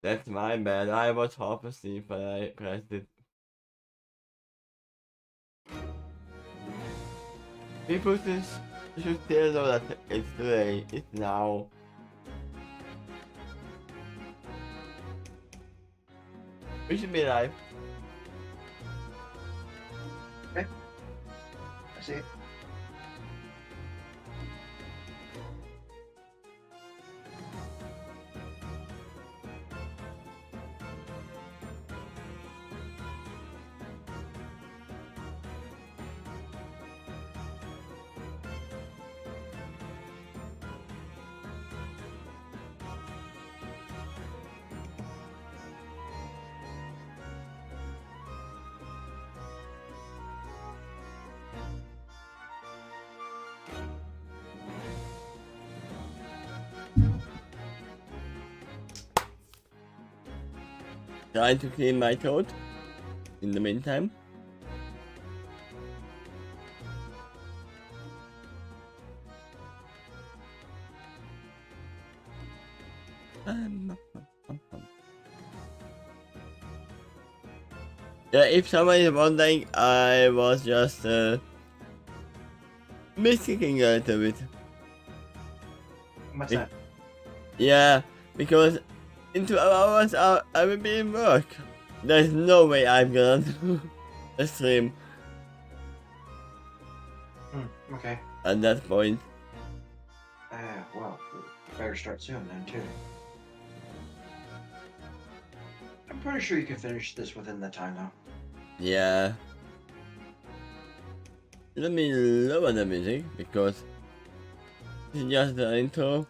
That's my bad. I was half asleep when I pressed it. People should still know that it's today. It's now. We should be live. Okay. I see it. Trying to clean my throat in the meantime. Yeah, if someone is wondering, I was just missing a little bit. What's that? Yeah, because in 2 hours I will be in work. There's no way I'm gonna do a stream Okay. at that point. Well, better start soon then, too. I'm pretty sure you can finish this within the time, though. Yeah. Let me lower the music because it's just the intro.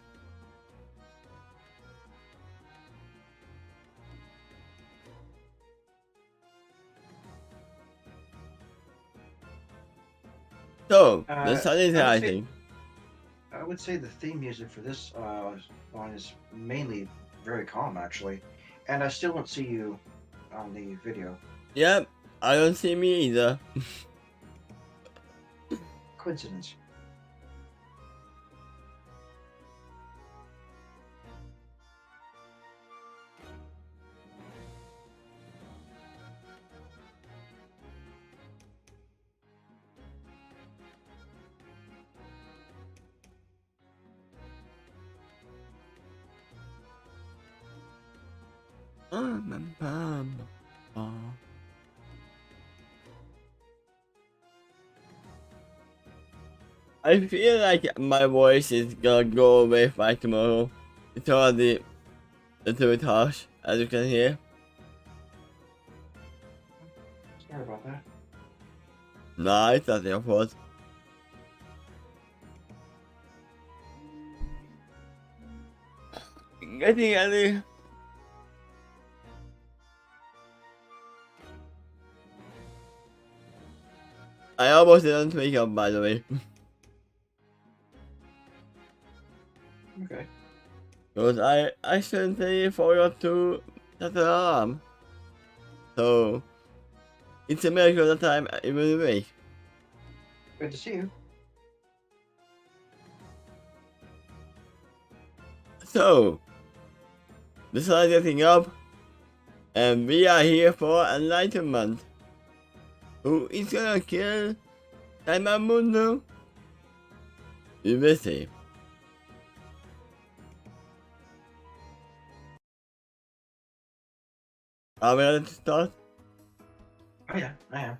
So, the sun is rising. I would say the theme music for this one is mainly very calm, actually. And I still don't see you on the video. Yep, I don't see me either. Coincidence. I feel like my voice is gonna go away by tomorrow. It's already a little bit harsh, as you can hear. Sorry about that. Nah, it's not your fault. Getting any. I almost didn't wake up, by the way. Okay. Because I accidentally forgot to set the alarm. So, it's a miracle that I'm even awake. Good to see you. So, the sun is getting up, and we are here for enlightenment. Who is gonna kill Mundo? We will see. Are we ready to start? Oh yeah, I am.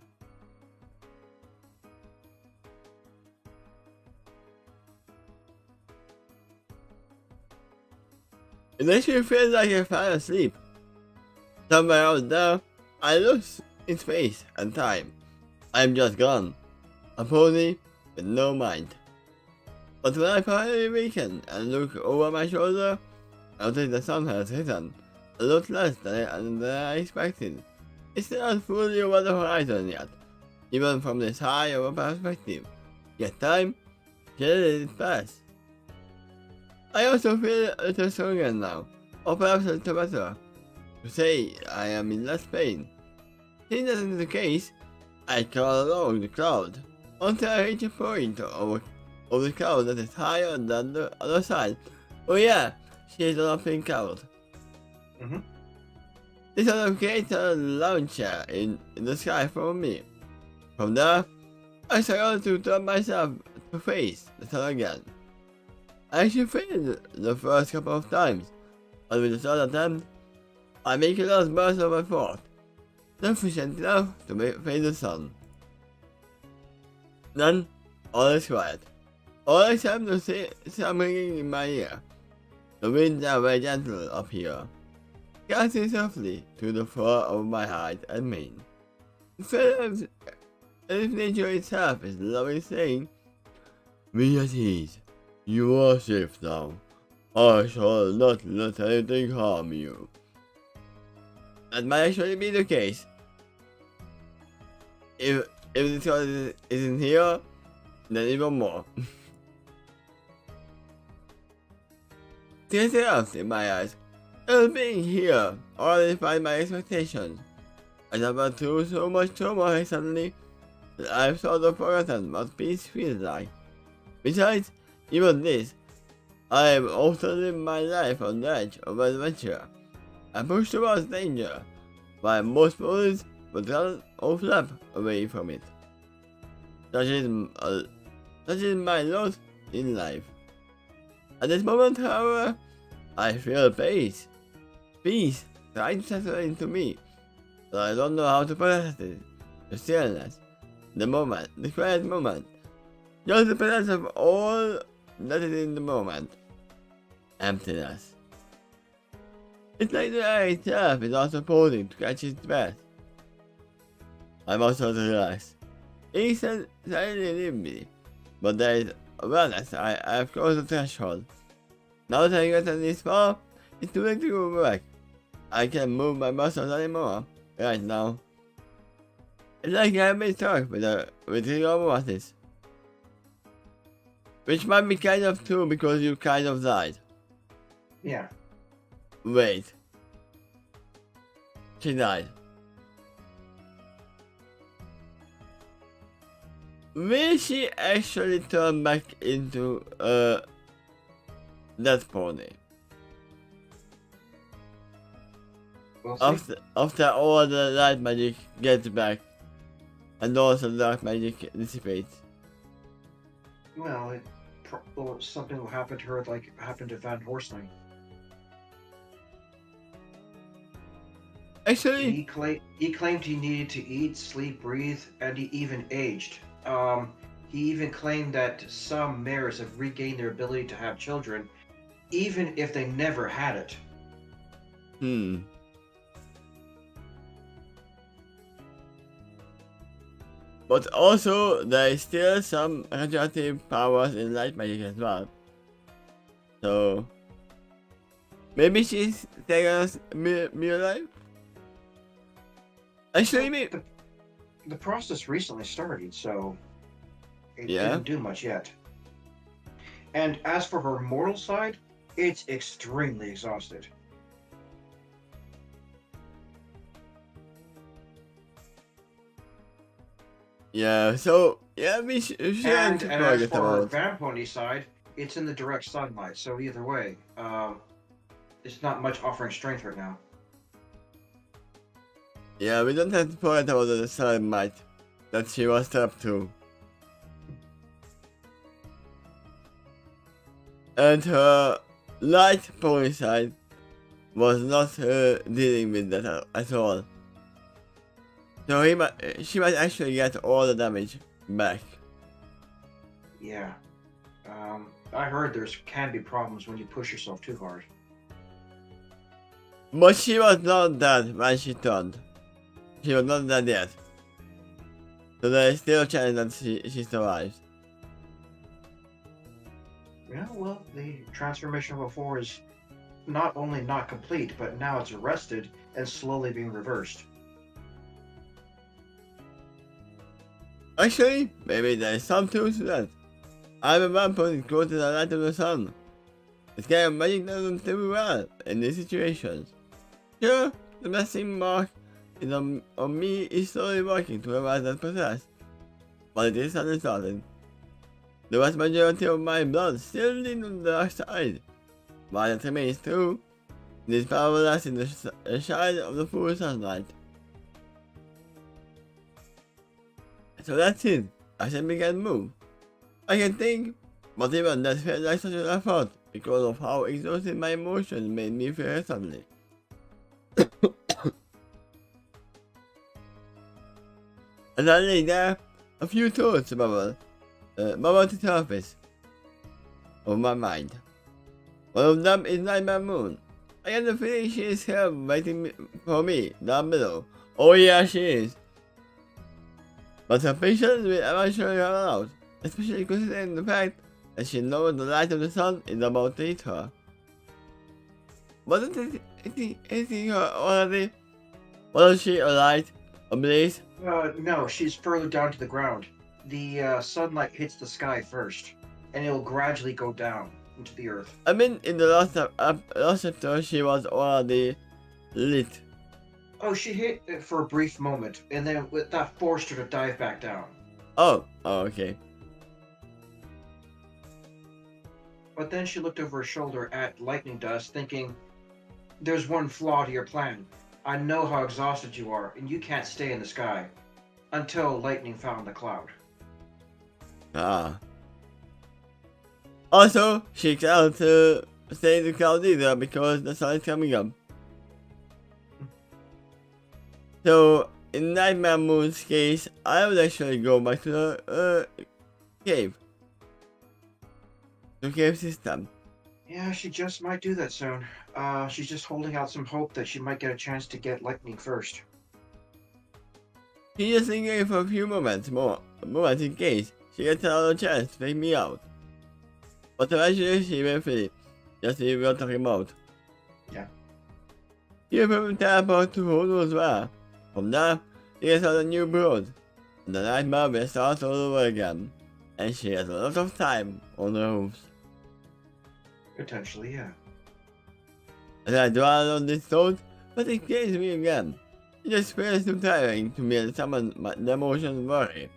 It makes me feel like I fell asleep. Somewhere out there, I lose in space and time. I'm just gone. A pony with no mind. But when I finally awaken and look over my shoulder, I notice the sun has risen. A lot less than I expected. It's not fully over the horizon yet, even from this high of a perspective. Yet time just pass. I also feel a little stronger now, or perhaps a little better. To say I am in less pain. Since that is the case, I crawl along the cloud until I reach a point of the cloud that is higher than the other side. Oh yeah, she is on a pink cloud. This sort of creates a launcher in the sky for me. From there, I struggle to turn myself to face the sun again. I actually failed the first couple of times, but with the third attempt, I make a last burst of effort, sufficient enough to face the sun. Then, all is quiet. All except the sound ringing in my ear. The winds are very gentle up here, casting softly to the fur of my heart and mane. As if nature itself is loving saying, "Be at ease. You are safe now. I shall not let anything harm you." That might actually be the case. If this god isn't here, then even more. Tears else in my eyes. Being here already defied my expectations. I have been through so much trauma recently that I've sort of forgotten what peace feels like. Besides, even this, I am also living my life on the edge of adventure. I push towards danger, while most bullies would run or flap away from it. Such is my lot in life. At this moment, however, I feel peace. Peace trying to settle into me, but I don't know how to process it. The stillness, the moment, the quiet moment, just the presence of all that is in the moment. Emptiness. It's like the air itself is also pausing to catch its breath. I'm also relaxed. It suddenly leave me, but there is awareness. I have crossed the threshold. Now that I gotten this far, it's too late to go back. I can't move my muscles anymore right now. It's like I've been stuck with rigor. Which might be kind of true because you kind of died. Yeah. Wait. She died. Will she actually turn back into that pony? We'll see. After all the light magic gets back, and also the dark magic dissipates. Well, something will happen to her like happened to Van Horsling. Actually, He claimed he needed to eat, sleep, breathe, and he even aged. He even claimed that some mares have regained their ability to have children, even if they never had it. But also, there is still some regenerative powers in light magic as well. So, maybe she's taking us me alive? Actually, maybe. The process recently started, so it Yeah. didn't do much yet. And as for her mortal side, it's extremely exhausted. Yeah, so, yeah, we shouldn't And as forget for her about. Vampony side, it's in the direct sunlight, so either way, it's not much offering strength right now. Yeah, we don't have to forget about the sunlight that she was trapped to. And her light pony side was not dealing with that at all. So she might actually get all the damage back. Yeah. I heard can be problems when you push yourself too hard. But she was not dead when she turned. She was not dead yet. So there is still a chance that she survives. Yeah, well, the transformation before is not only not complete, but now it's arrested and slowly being reversed. Actually, maybe there is some truth to that. I'm a vampire close to the light of the sun. This kind of magic doesn't do well in these situations. Sure, the missing mark is on me is slowly working to revive that process, but it is unresolved. The vast majority of my blood still leans on the dark side. While it remains true, It is powerless in the shine of the full sunlight. So that's it. I said we can move. I can think, but even that felt like such an effort because of how exhausted my emotions made me feel suddenly. And suddenly there, a few thoughts bubbled to the surface of my mind. One of them is Nightmare Moon. I get the feeling she is here waiting for me down below. Oh yeah, she is. But her patience will eventually run out, especially considering the fact that she knows the light of the sun is about to hit her. Wasn't it hitting her already? Wasn't she a light, a blaze? No, she's further down to the ground. The sunlight hits the sky first, and it'll gradually go down into the earth. I mean, in the last chapter, she was already lit. Oh, she hit it for a brief moment, and then that forced her to dive back down. Oh, okay. But then she looked over her shoulder at Lightning Dust, thinking, there's one flaw to your plan. I know how exhausted you are, and you can't stay in the sky. Until lightning found the cloud. Ah. Also, she cannot stay in the cloud either because the sun is coming up. So, in Nightmare Moon's case, I would actually go back to the cave. The cave system. Yeah, she just might do that soon. She's just holding out some hope that she might get a chance to get lightning first. She just lingering for a few moments in case she gets another chance to take me out. But eventually she will free, just as we were talking about. Yeah. She will probably teleport to who knows where. From there, she gets on a new broad, and the nightmare will start all over again. And she has a lot of time on her hooves. Potentially, yeah. As I dwell on this thought, but it kills me again. It just feels too tiring to me and summon the emotion worry.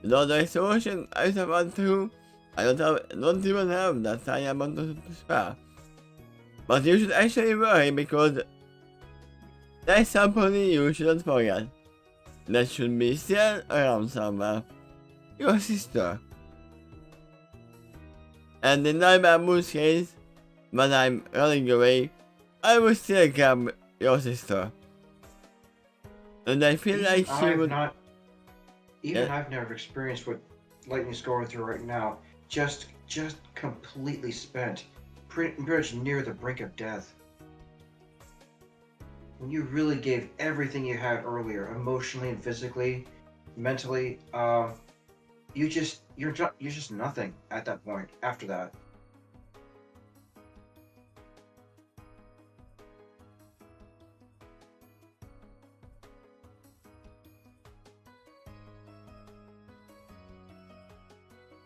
With all the exhaustion I have gone through, I don't even have that tiny amount to spare. But you should actually worry because there's somebody you shouldn't forget. That should be still around somewhere. Your sister. And in Nightmare Moon's case, when I'm running away, I will still grab your sister. And I feel like she would... I've never experienced what Lightning's going through right now. Just completely spent. Pretty much near the brink of death. When you really gave everything you had earlier, emotionally and physically, mentally, you're just nothing at that point after that.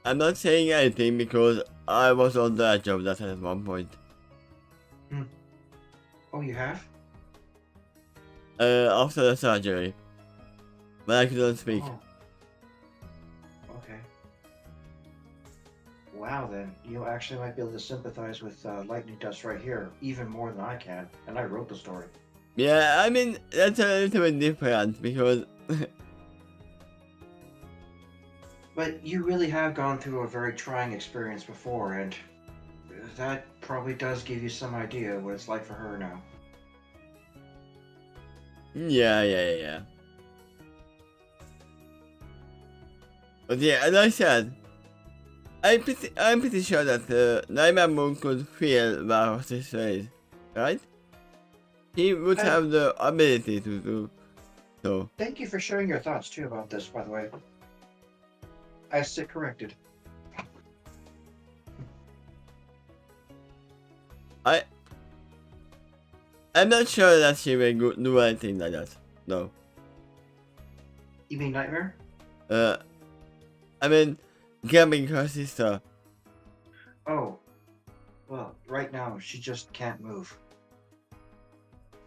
I'm not saying anything because I was on the edge of that at one point. Oh, you have? After the surgery. But I couldn't speak. Oh. Okay. Wow, then. You actually might be able to sympathize with Lightning Dust right here, even more than I can. And I wrote the story. Yeah, I mean, that's a little bit different because... But you really have gone through a very trying experience before, and that probably does give you some idea what it's like for her now. Yeah. But yeah, as I said, I'm pretty sure that Nightmare Moon could feel where her sister is, right? He would have the ability to do so. Thank you for sharing your thoughts too about this, by the way. I sit corrected. I'm not sure that she will do anything like that. No. You mean Nightmare? I mean, grabbing her sister. Oh. Well, right now, she just can't move.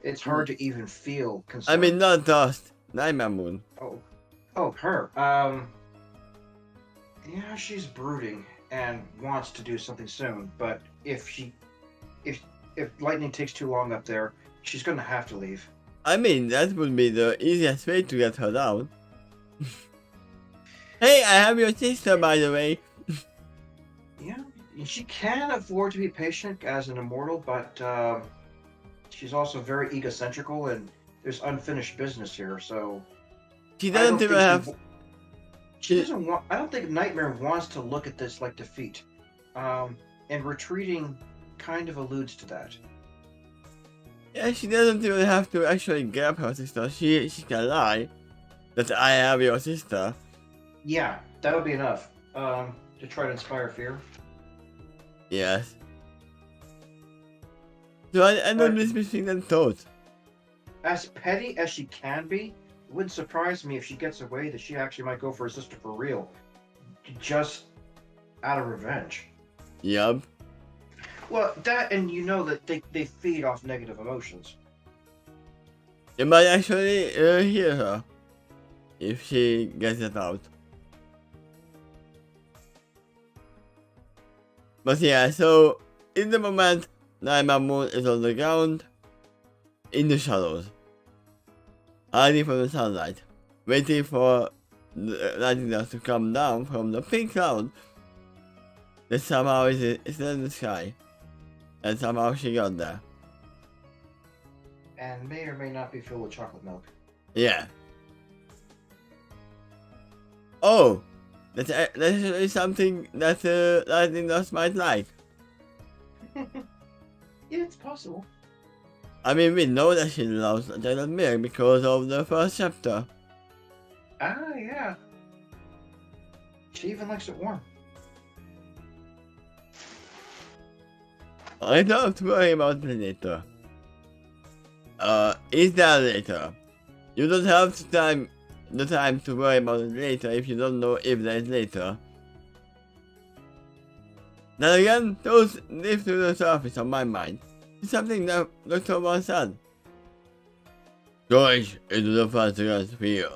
It's hard to even feel concern. I mean, not Dust. Nightmare Moon. Oh, her. Yeah, she's brooding and wants to do something soon, but if if lightning takes too long up there, she's gonna have to leave. I mean, that would be the easiest way to get her down. Hey, I have your sister, by the way. Yeah, she can afford to be patient as an immortal, but she's also very egocentrical, and there's unfinished business here. So She I doesn't don't even think have. she doesn't want. I don't think Nightmare wants to look at this like defeat, and retreating kind of alludes to that. Yeah, she doesn't even have to actually grab her sister. She can lie that I have your sister. Yeah, that would be enough. To try to inspire fear. Yes. So I don't miss between them thoughts. As petty as she can be, it wouldn't surprise me if she gets away that she actually might go for her sister for real, just out of revenge. Yup. Well, that and you know that they feed off negative emotions. You might actually hear her if she gets it out. But yeah, so in the moment, Nightmare Moon is on the ground, in the shadows, hiding from the sunlight, waiting for the lightning dust to come down from the pink cloud that somehow is in the sky, and somehow she got there. And may or may not be filled with chocolate milk. Yeah. Oh, that's actually something that lightning dust might like. Yeah, it's possible. I mean, we know that she loves chocolate milk because of the first chapter. Ah, yeah. She even likes it warm. I don't have to worry about it later. Is that later? You don't have the time to worry about it later if you don't know if there's later. Then again, those live to the surface of my mind. It's something that Dr. One said. Courage is the first against fear.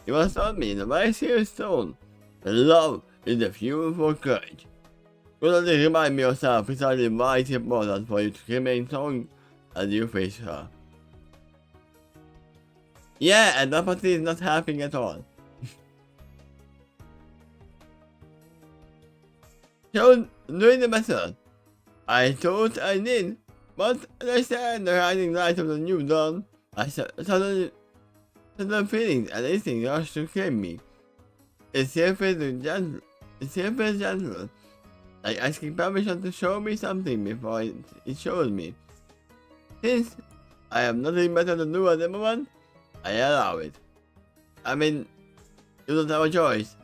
You must taught me in a very serious tone that love is the fuel for courage. You only remind me yourself precisely why it's important for you to remain strong as you face her. Yeah, and apathy is not happening at all. So, during the method, I thought I did, but as I said the shining light of the new dawn, I suddenly feelings and instinct rushed to claim me. It's safer gentle, like asking permission to show me something before it shows me. Since I have nothing better to do at the moment, I allow it. I mean, you don't have a choice.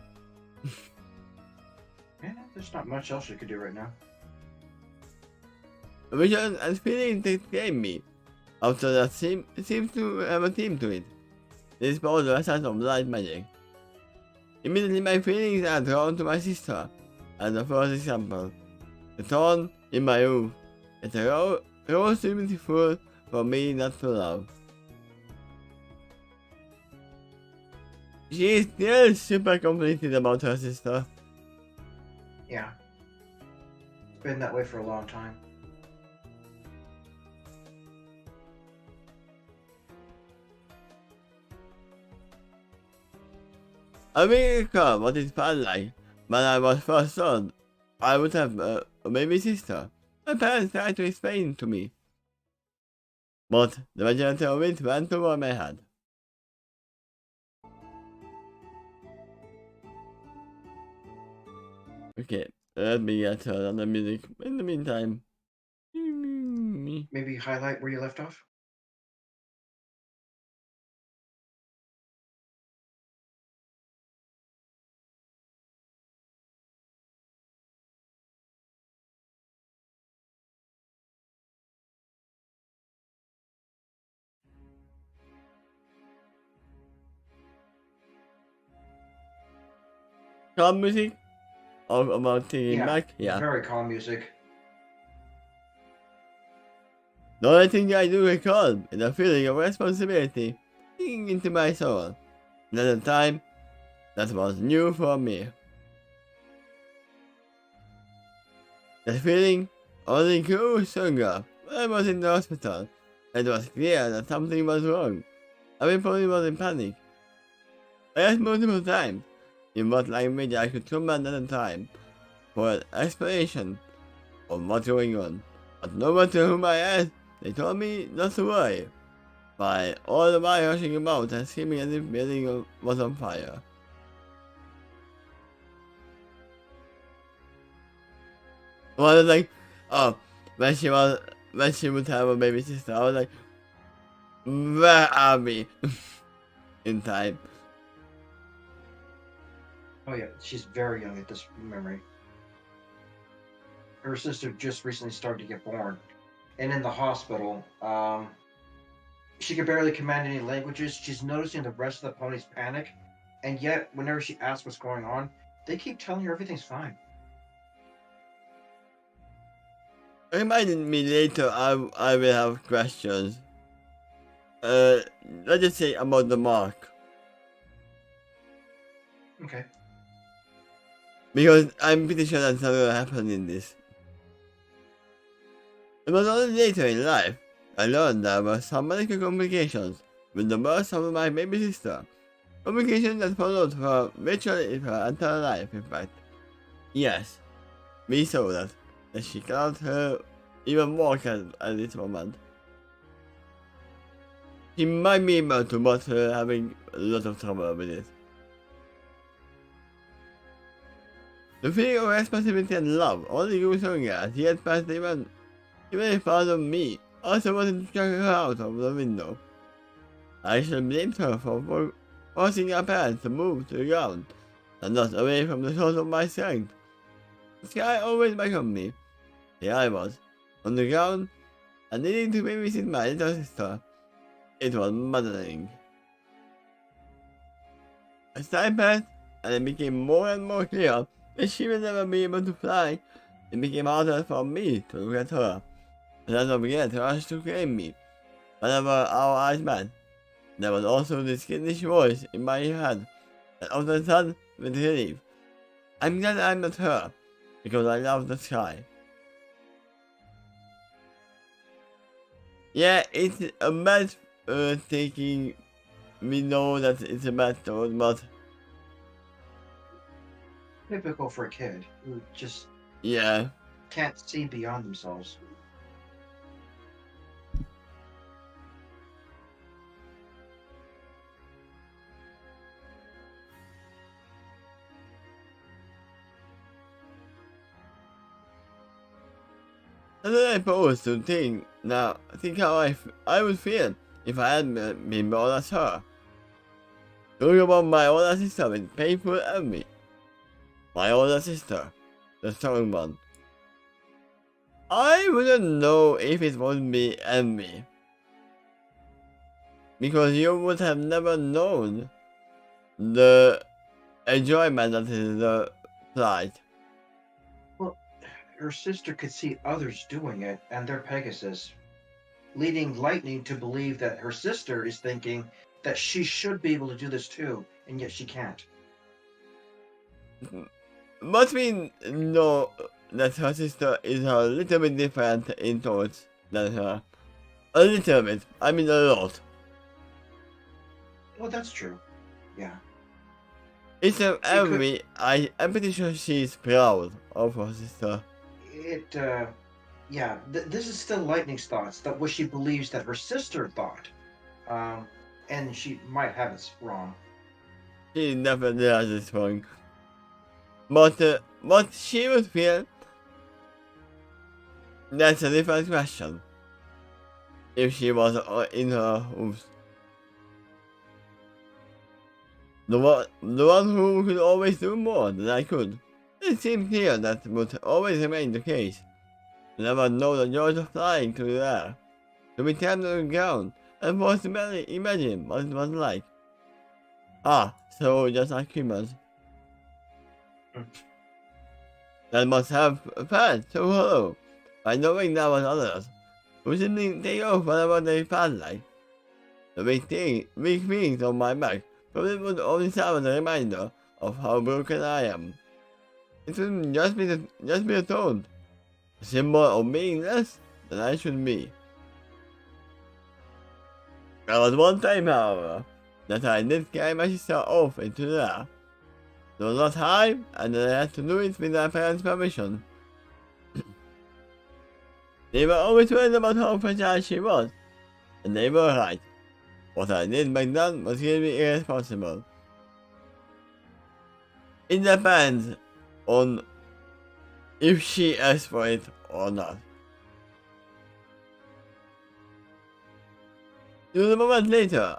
Yeah, there's not much else you could do right now. The vision and feeling that came me. After that seems to have a theme to it. This was the essence of light magic. Immediately my feelings are drawn to my sister, as the first example. The thorn in my roof. It's a rose too beautiful for me not to love. She is still super completed about her sister. Yeah. It's been that way for a long time. I may recall what it felt like when I was first told I would have a baby sister. My parents tried to explain to me, but the majority of it went over my head. Okay, let me get another music in the meantime. Maybe highlight where you left off? Calm music about taking back? Yeah. Very calm music. The only thing I do recall is a feeling of responsibility digging into my soul. And at the time, that was new for me. That feeling only grew stronger When I was in the hospital, it was clear that something was wrong. Everybody was in panic. I asked multiple times in what language I could command at the time for an explanation of what's going on. But no matter whom I asked, they told me not to worry. By all the while rushing about and screaming as if the building was on fire. Well, I was like, oh, when she would have a baby sister, I was like, where are we? In time. Oh yeah, she's very young at this memory. Her sister just recently started to get born, and in the hospital, she can barely command any languages. She's noticing the rest of the ponies panic, and yet whenever she asks what's going on, they keep telling her everything's fine. Reminded me later I will have questions. Let's just say about the mark. Okay. Because I'm pretty sure that's not gonna happen in this. It was only later in life I learned there were some medical complications with the birth of my baby sister. Complications that followed her virtually her entire life, in fact. Yes, we saw that she cannot even walk at this moment. She might be able to, but having a lot of trouble with it. The feeling of responsibility and love only grew stronger as he had passed even in front of me. Also wanted to chuck her out of the window. I should blame her for forcing her parents to move to the ground and not away from the source of my strength. The sky always beckoned me. Here I was, on the ground, and needing to babysit my little sister. It was maddening. As time passed, and it became more and more clear that she will never be able to fly, it became harder for me to look at her. And as I began to rush to claim me, whenever our eyes met, there was also this skittish voice in my head that often said with relief, I'm glad I'm not her, because I love the sky. Yeah, it's a bad taking, we know that it's a bad thought, but Typical for a kid who just yeah. can't see beyond themselves. And then I paused to think how I would feel if I had been born as her. Talking about my older sister with painful envy. My older sister, the strong one. I wouldn't know if it would be envy. Because you would have never known the enjoyment that is the flight. Well, her sister could see others doing it, and they're Pegasus, leading Lightning to believe that her sister is thinking that she should be able to do this too, and yet she can't. But we know that her sister is a little bit different in thoughts than her. A little bit, I mean a lot. Well, that's true. Yeah. It's an envy, I'm pretty sure she's proud of her sister. Yeah, this is still Lightning's thoughts, that what she believes that her sister thought. And she might have it wrong. She definitely has this wrong. But what she would feel, that's a different question. If she was in her house. The one who could always do more than I could. It seemed clear that would always remain the case. To never know the joy of flying through the air. To be trapped on the ground and forced to barely imagine what it was like. Ah, so just like humans. That must have felt so hollow by knowing there was others who simply take off whatever they felt like. The weak feelings on my back probably would only serve as a reminder of how broken I am. It would just be a thought, a symbol of being less than I should be. There was one time, however, that I did carry my sister off into the air. It was not high, and I had to do it with my parents' permission. They were always worried about how fragile she was, and they were right. What I did back then was really irresponsible. It depends on if she asked for it or not. Just a moment later.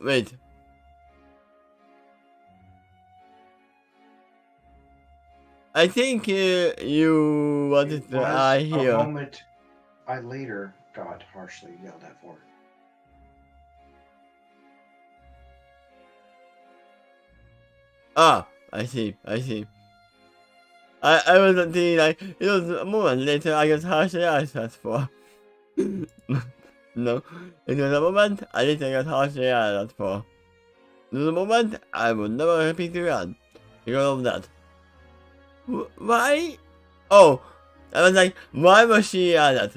Wait. I think you wanted to eye here. A moment I later got harshly yelled at for. Ah, I see. I was thinking like, it was a moment later I got harshly asked for. No, it was a moment I later got harshly asked for. It was a moment I would never repeat again because of that. Why? Oh, I was like, why was she that?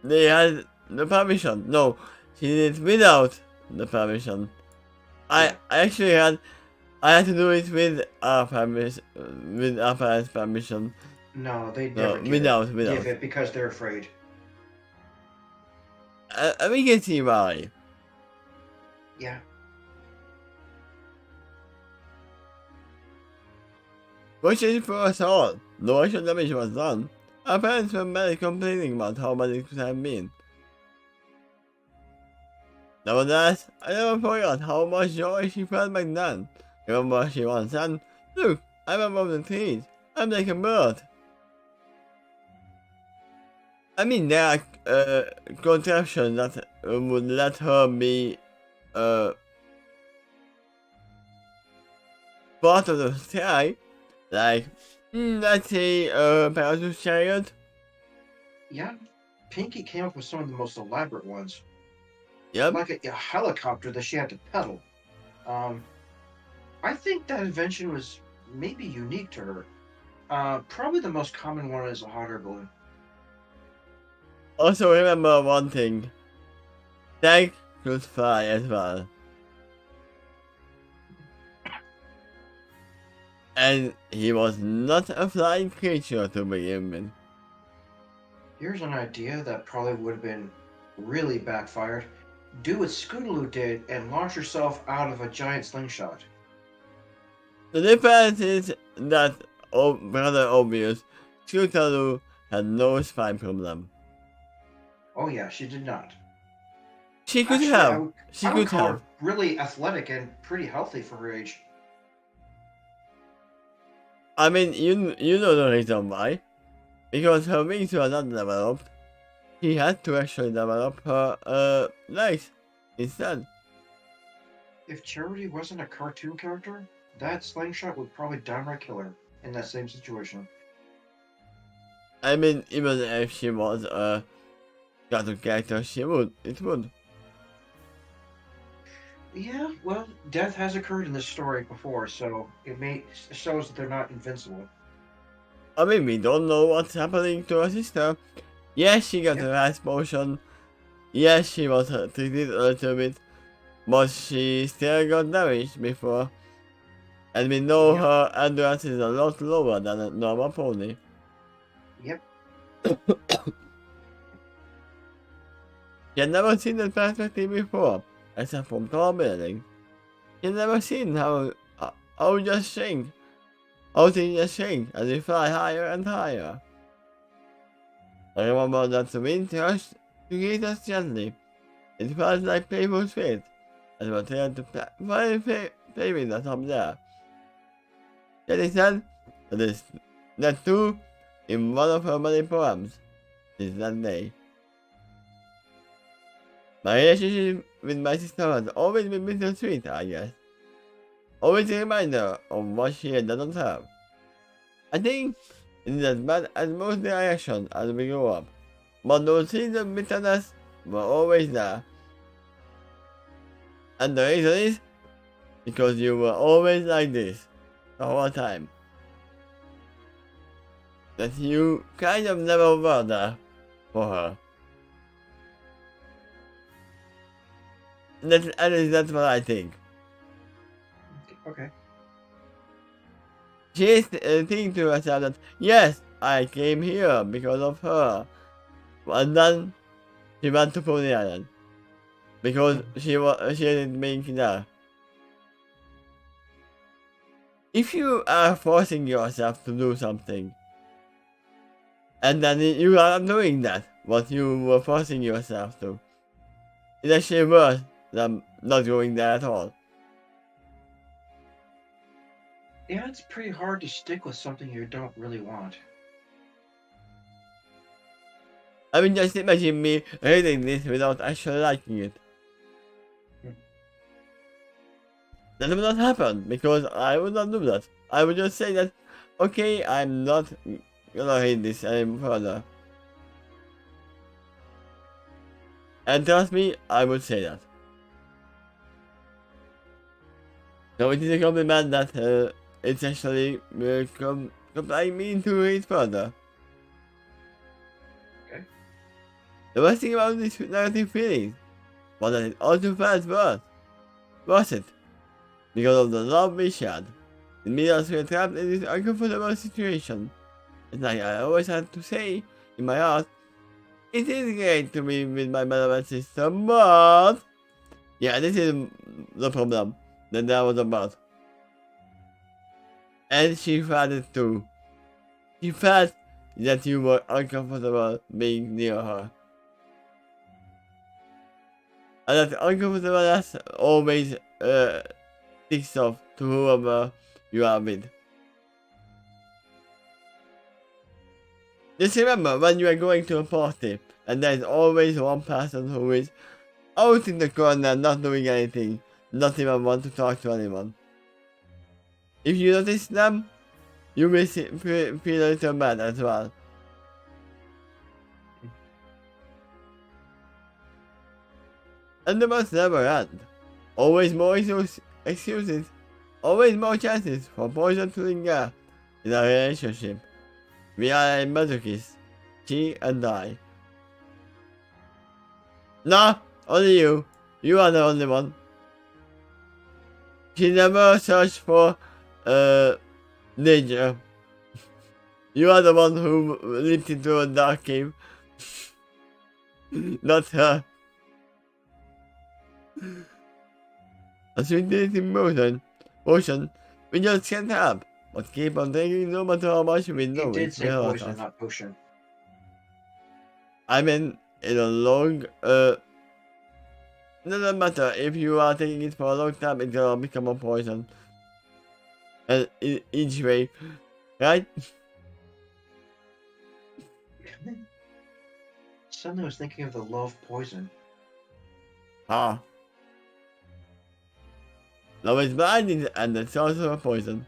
They had the permission. No, she did it without the permission. I had to do it with our permission, with our parents' permission. No, they never without it because they're afraid. We can see why. Yeah. Fortunately for us all, no actual damage was done. Our parents were merely complaining about how bad it could have been. Nevertheless, I never forgot how much joy she felt back then. Remember she once said, "Look, I'm above the trees. I'm like a bird." I mean, there are contraptions that would let her be part of the sky, like, let's say a Pegasus chariot. Yeah, Pinky came up with some of the most elaborate ones. Yep. Like a helicopter that she had to pedal. I think that invention was maybe unique to her. Probably the most common one is a hot air balloon. Also remember one thing. Tank could fly as well. And he was not a flying creature to begin with. Here's an idea that probably would have been really backfired. Do what Scootaloo did and launch yourself out of a giant slingshot. The difference is that, rather obvious, Scootaloo had no spine problem. Oh yeah, she did not. She could have. I would call her really athletic and pretty healthy for her age. I mean, you know the reason why. Because her wings were not developed. He had to actually develop her legs instead. If Charity wasn't a cartoon character, that slingshot would probably downright kill her in that same situation. I mean, even if she was a cartoon character, it would. Yeah, well, death has occurred in this story before, so it shows that they're not invincible. I mean, we don't know what's happening to her sister. Yes, she got her last potion. Yes, she was treated a little bit. But she still got damaged before. And we know her endurance is a lot lower than a normal pony. Yep. She had never seen that perspective before, except from tall buildings. She had never seen how just shrink. How things just shrink as we fly higher and higher. I remember that the wind rushed to greet us gently. It felt like playful sweet, as we turned to play with us up there. Jenny said that too in one of her many poems since that day. My relationship with my sister has always been bittersweet, I guess. Always a reminder of what she doesn't have. I think it is as bad as most reactions as we grow up, but those seeds of bitterness were always there. And the reason is because you were always like this the whole time. that you kind of never were there for her. At least that's what I think. Okay. She is thinking to herself that, yes, I came here because of her. And then she went to Pony Island. Because she didn't make that. If you are forcing yourself to do something, and then you are not doing that, what you were forcing yourself to, it's actually worse than not going there at all. Yeah, it's pretty hard to stick with something you don't really want. I mean, just imagine me reading this without actually liking it. That would not happen, because I would not do that. I would just say that, okay, I'm not gonna read this any further. And trust me, I would say that. So it is a compliment that it's actually compelling me to read further. Okay. The worst thing about this negative feeling was that it also felt worth it, because of the love we shared. It made us feel trapped in this uncomfortable situation. It's like I always had to say in my heart, it is great to be with my brother and sister, but yeah, this is the problem that there was about. And she felt it too. She felt that you were uncomfortable being near her. And that uncomfortableness always sticks off to whoever you are with. Just remember when you are going to a party and there is always one person who is out in the corner not doing anything, not even want to talk to anyone. If you notice them, you will feel a little bad as well. And the must never end. Always more excuses, always more chances for poison to linger in a relationship. We are a masochist, she and I. No, only you. You are the only one. She never searched for danger. You are the one who leaped into a dark cave. Not her. A sweet motion we just can't have, but keep on drinking no matter how much we know He did it say will hurt poison, us. not potion. I mean, in a long, doesn't matter if you are taking it for a long time, it's gonna become a poison. And in each way, right? Suddenly I was thinking of the love poison. Ah. Love is blind and it's also a poison.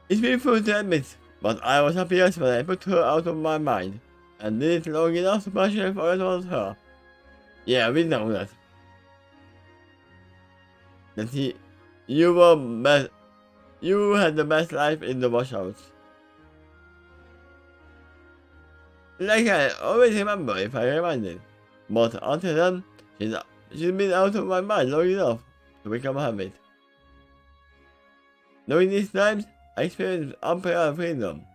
It's painful to admit, but I was happiest when I put her out of my mind, and did it long enough to partially forget about her. Yeah, we know that. You had the best life in the washouts. Like I always remember if I reminded, but until then, she's been out of my mind long enough to become a habit. During these times, I experienced unparalleled freedom.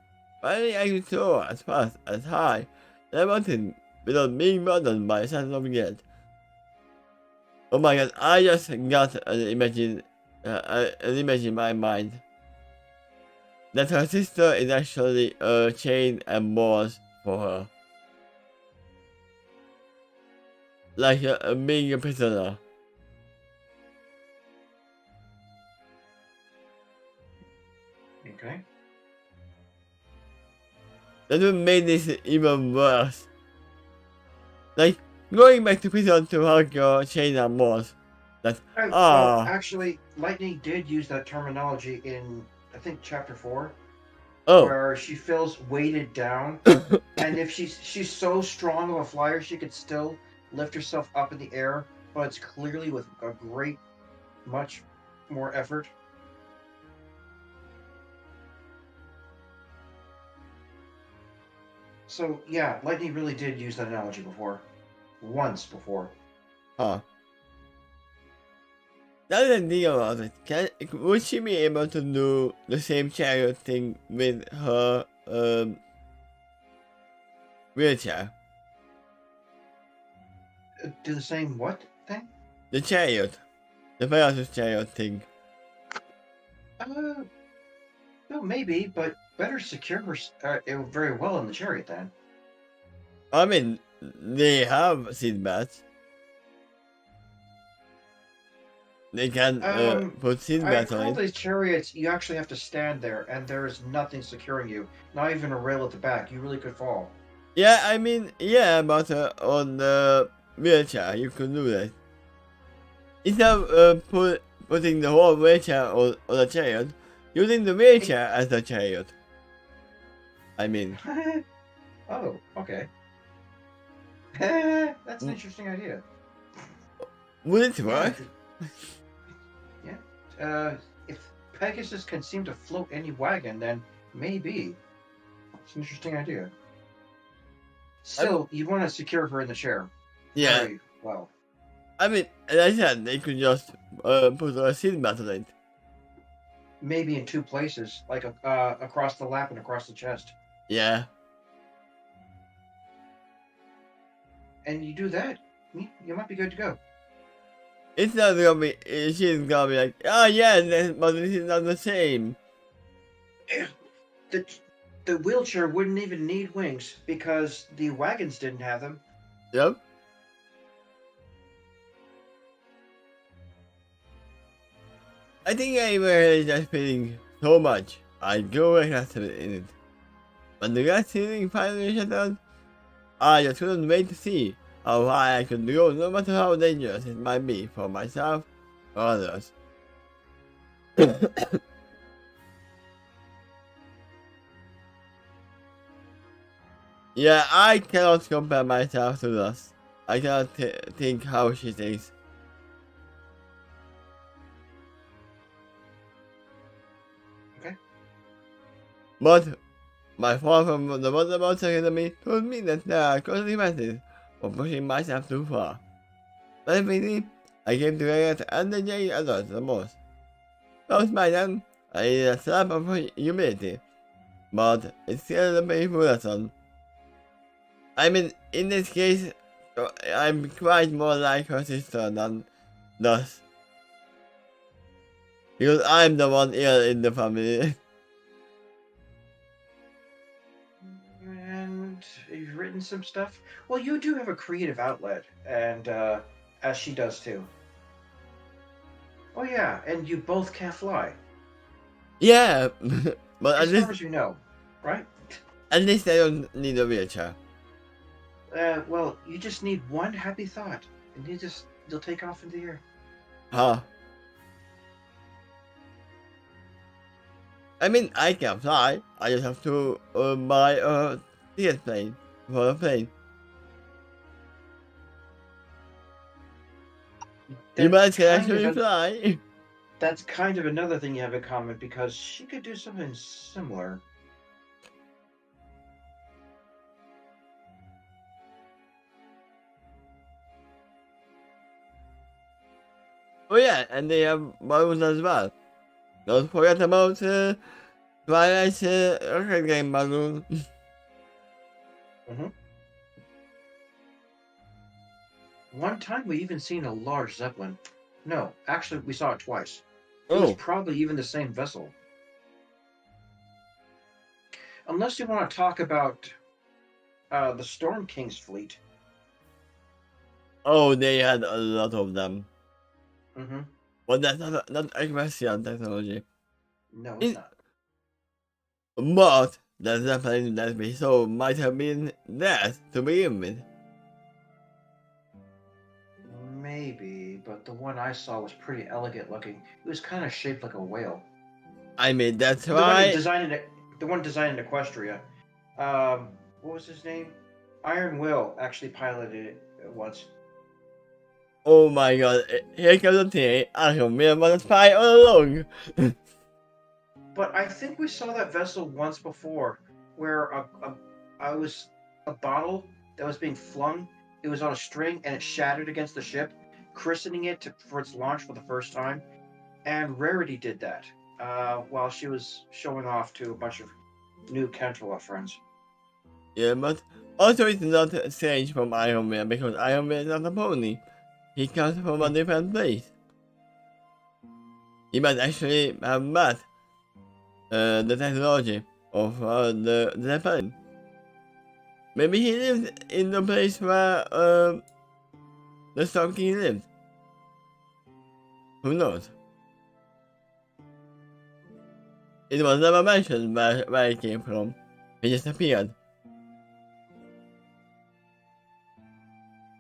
Finally, I could soar as fast, as high as I wanted without being burdened by a sense of guilt. Oh my god, I just got an image in my mind that her sister is actually chained and bars for her. Like being a prisoner. Okay. That would make this even worse. Like, going back to prison to hug your chain and bars. That, Well, actually, Lightning did use that terminology in, I think, chapter 4, where she feels weighted down, and if she's so strong of a flyer, she could still lift herself up in the air, but it's clearly with a great much more effort. So yeah, Lightning really did use that analogy before. Once before. Huh. Now that I think about it, would she be able to do the same chariot thing with her wheelchair? Do the same what thing? The chariot. The Pegasus chariot thing. Uh, well, maybe, but better secure her it very well in the chariot then. I mean, they have seat belts. They can put seat I belts on recall it. these chariots, you actually have to stand there, and there is nothing securing you. Not even a rail at the back. You really could fall. Yeah, I mean, yeah, but on the wheelchair, you could do that. Instead of putting the whole wheelchair on the chariot, using the wheelchair as the chariot. I mean, Oh, okay. That's an interesting idea. would it Yeah. work? Yeah. If Pegasus can seem to float any wagon, then maybe. It's an interesting idea. Still, you want to secure her in the chair. Yeah. Very well. I mean, as I said, they could just put a seat belt on it. Maybe in two places, like across the lap and across the chest. Yeah. And you do that, you might be good to go. It's not gonna be, she's gonna be like, oh yeah, but this is not the same. The wheelchair wouldn't even need wings because the wagons didn't have them. Yep. I think I was just feeling so much. I go invested in it. When the glass ceiling finally shut down, I just couldn't wait to see how high I could go, no matter how dangerous it might be for myself or others. Yeah, I cannot compare myself to this. I cannot think how she thinks. Okay. But my father from the Wonderbolt Academy told me that there are consequences for pushing myself too far. Definitely, I came to regret underjudging others the most. Most by then, I needed a slap of humility, but it's still a painful lesson. I mean, in this case, I'm quite more like her sister than thus. Because I'm the one ill in the family. And you've written some stuff. Well, you do have a creative outlet, and as she does too. Oh yeah, and you both can't fly. Yeah, but As far as you know, right? at least I don't need a wheelchair. Well, you just need one happy thought, and you'll take off into the air. Huh. I mean, I can fly. I just have to buy a ticket plane for a plane. You might can actually fly. That's kind of another thing you have in common because she could do something similar. Oh yeah, and they have balloons as well. Don't forget about Twilight's rocket game balloon. Mm-hmm. One time we even seen a large zeppelin. No, actually we saw it twice. It was probably even the same vessel. Unless you want to talk about the Storm King's fleet. Oh, they had a lot of them. Mm-hmm. But that's not Equestrian technology. No, it's not. But the zeppelin that we saw might have been theirs to begin with. Maybe, but the one I saw was pretty elegant looking. It was kind of shaped like a whale. I mean, that's The why. one designed in Equestria. What was his name? Iron Will actually piloted it once. Oh my god, here comes the tea. I can remember the spy all along. But I think we saw that vessel once before, where I was a bottle that was being flung. It was on a string and it shattered against the ship, christening it for its launch for the first time. And Rarity did that while she was showing off to a bunch of new Canterlot friends. Yeah, but also it's not strange from Iron Man because Iron Man is not a pony. He comes from a different place. He might actually have met the technology of the Zeppelin. Maybe he lives in the place where the Storm King lives. Who knows? It was never mentioned where he came from. He just appeared.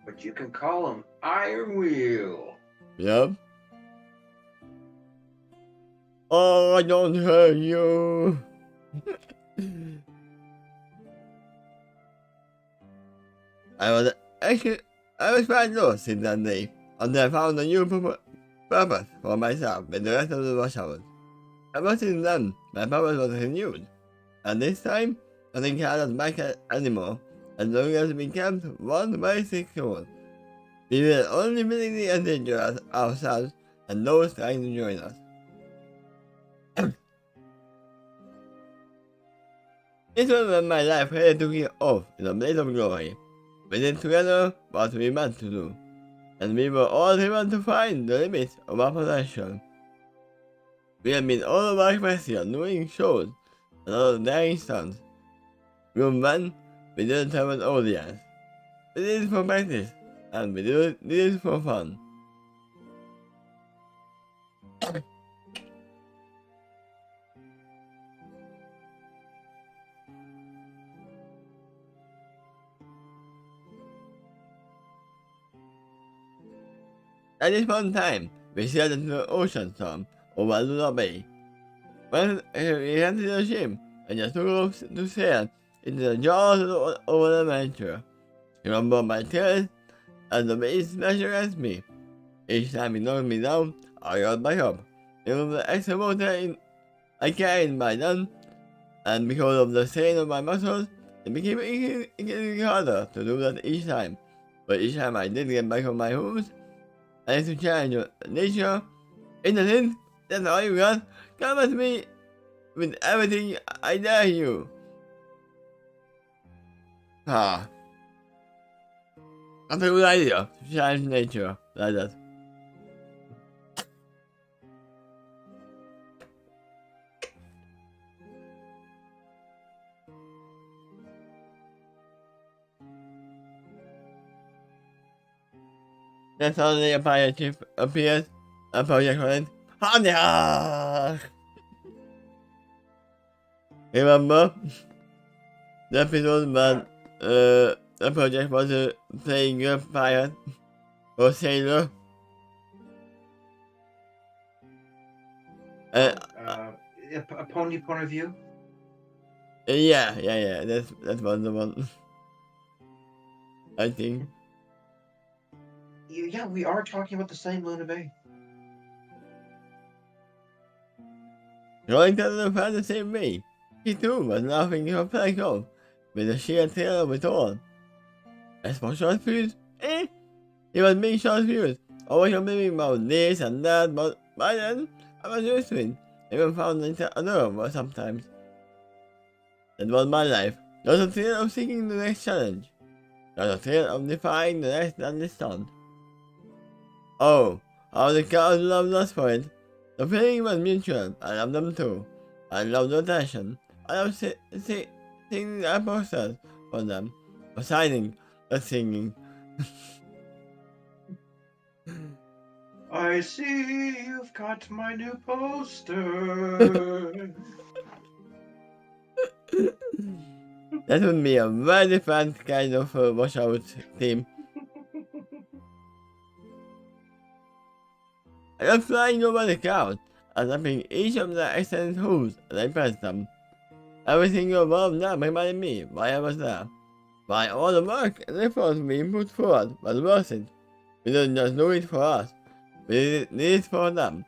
But you can call him Iron Wheel. Yup. Oh, I don't hurt you. I was quite lost since that day, until I found a new purpose for myself with the rest of the rush hours. Ever since then, my purpose was renewed, and this time, nothing held us back anymore, as long as we kept one basic rule. We will only willingly endanger ourselves and those trying to join us. This was when my life really took it off in a blaze of glory. We did together what we meant to do, and we were all driven to find the limits of our potential. We had been all over Equestria doing shows and other daring stunts. Then, we didn't have an audience. We did it for practice, and we did it for fun. At this one time, we sailed into the ocean storm over Luna Bay. When we entered the ship and just took off to sail into the jaws of an adventure. He rumbled my tail and the waves smashed against me. Each time he knocked me down, I got back up. Even the extra water I carried by then, and because of the strain of my muscles, it became increasingly harder to do that each time. But each time I did get back on my hooves, I had to challenge nature. In the end, that's all you got. Come at me with everything I dare you. That's a good idea to challenge nature like that. Then suddenly a pirate ship appears and Project went, Hanya! Remember? The episode when the project was playing a pirate or sailor? A pony point of view? Yeah, that was the one. I think. Yeah, we are talking about the same Luna Bay. Going doesn't felt the same way. He too was laughing her back off with the sheer terror of it all. As for short fuse, he was being short fuse, always complaining about this and that, but by then, I was used to it. Even found it adorable sometimes. That was my life. There was a thrill of seeking the next challenge. There was a thrill of defying the next deadly stunt. Oh, how the cows loved us for it. The feeling was mutual. I loved them too. I loved the attention. I loved singing our posters for them. For signing, the singing. I see you've got my new poster. That would be a very different kind of washout theme. I was flying over the crowd, and tapping each of the excellent hooves as I pressed them. Every single one of them reminded me why I was there. Why all the work and effort being put forward was worth it. We don't just do it for us. We need it for them.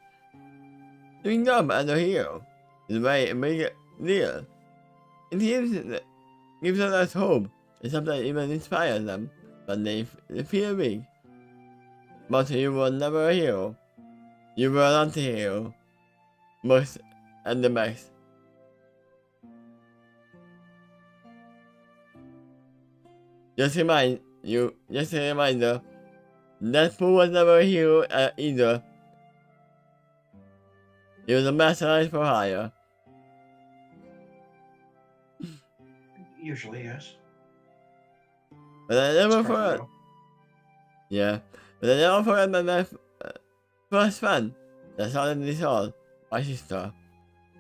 Doing them as a hero is a very big deal. It gives us hope and sometimes even inspires them, but they feel weak. But you were never a hero. You were not a hero. Most and the best. Just a reminder, Deadpool was never a hero either. He was a mastermind for hire. Usually, yes. But I never Scarlet forgot. Widow. Yeah, but I never forgot my first fan that started this all, my sister.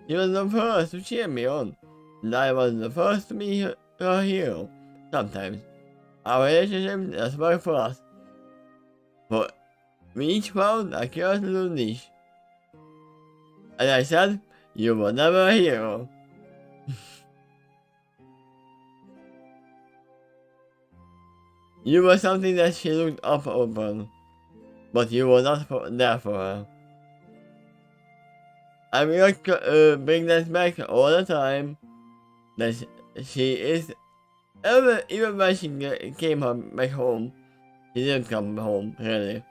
She was the first to cheer me on, and I was the first to be her hero. Sometimes our relationship just worked for us, but we each found a curious little niche. And I said, "You were never a hero." You were something that she looked up upon, but you were not there for her. I'm gonna bring that back all the time. That she is, even when she came back home, she didn't come home, really.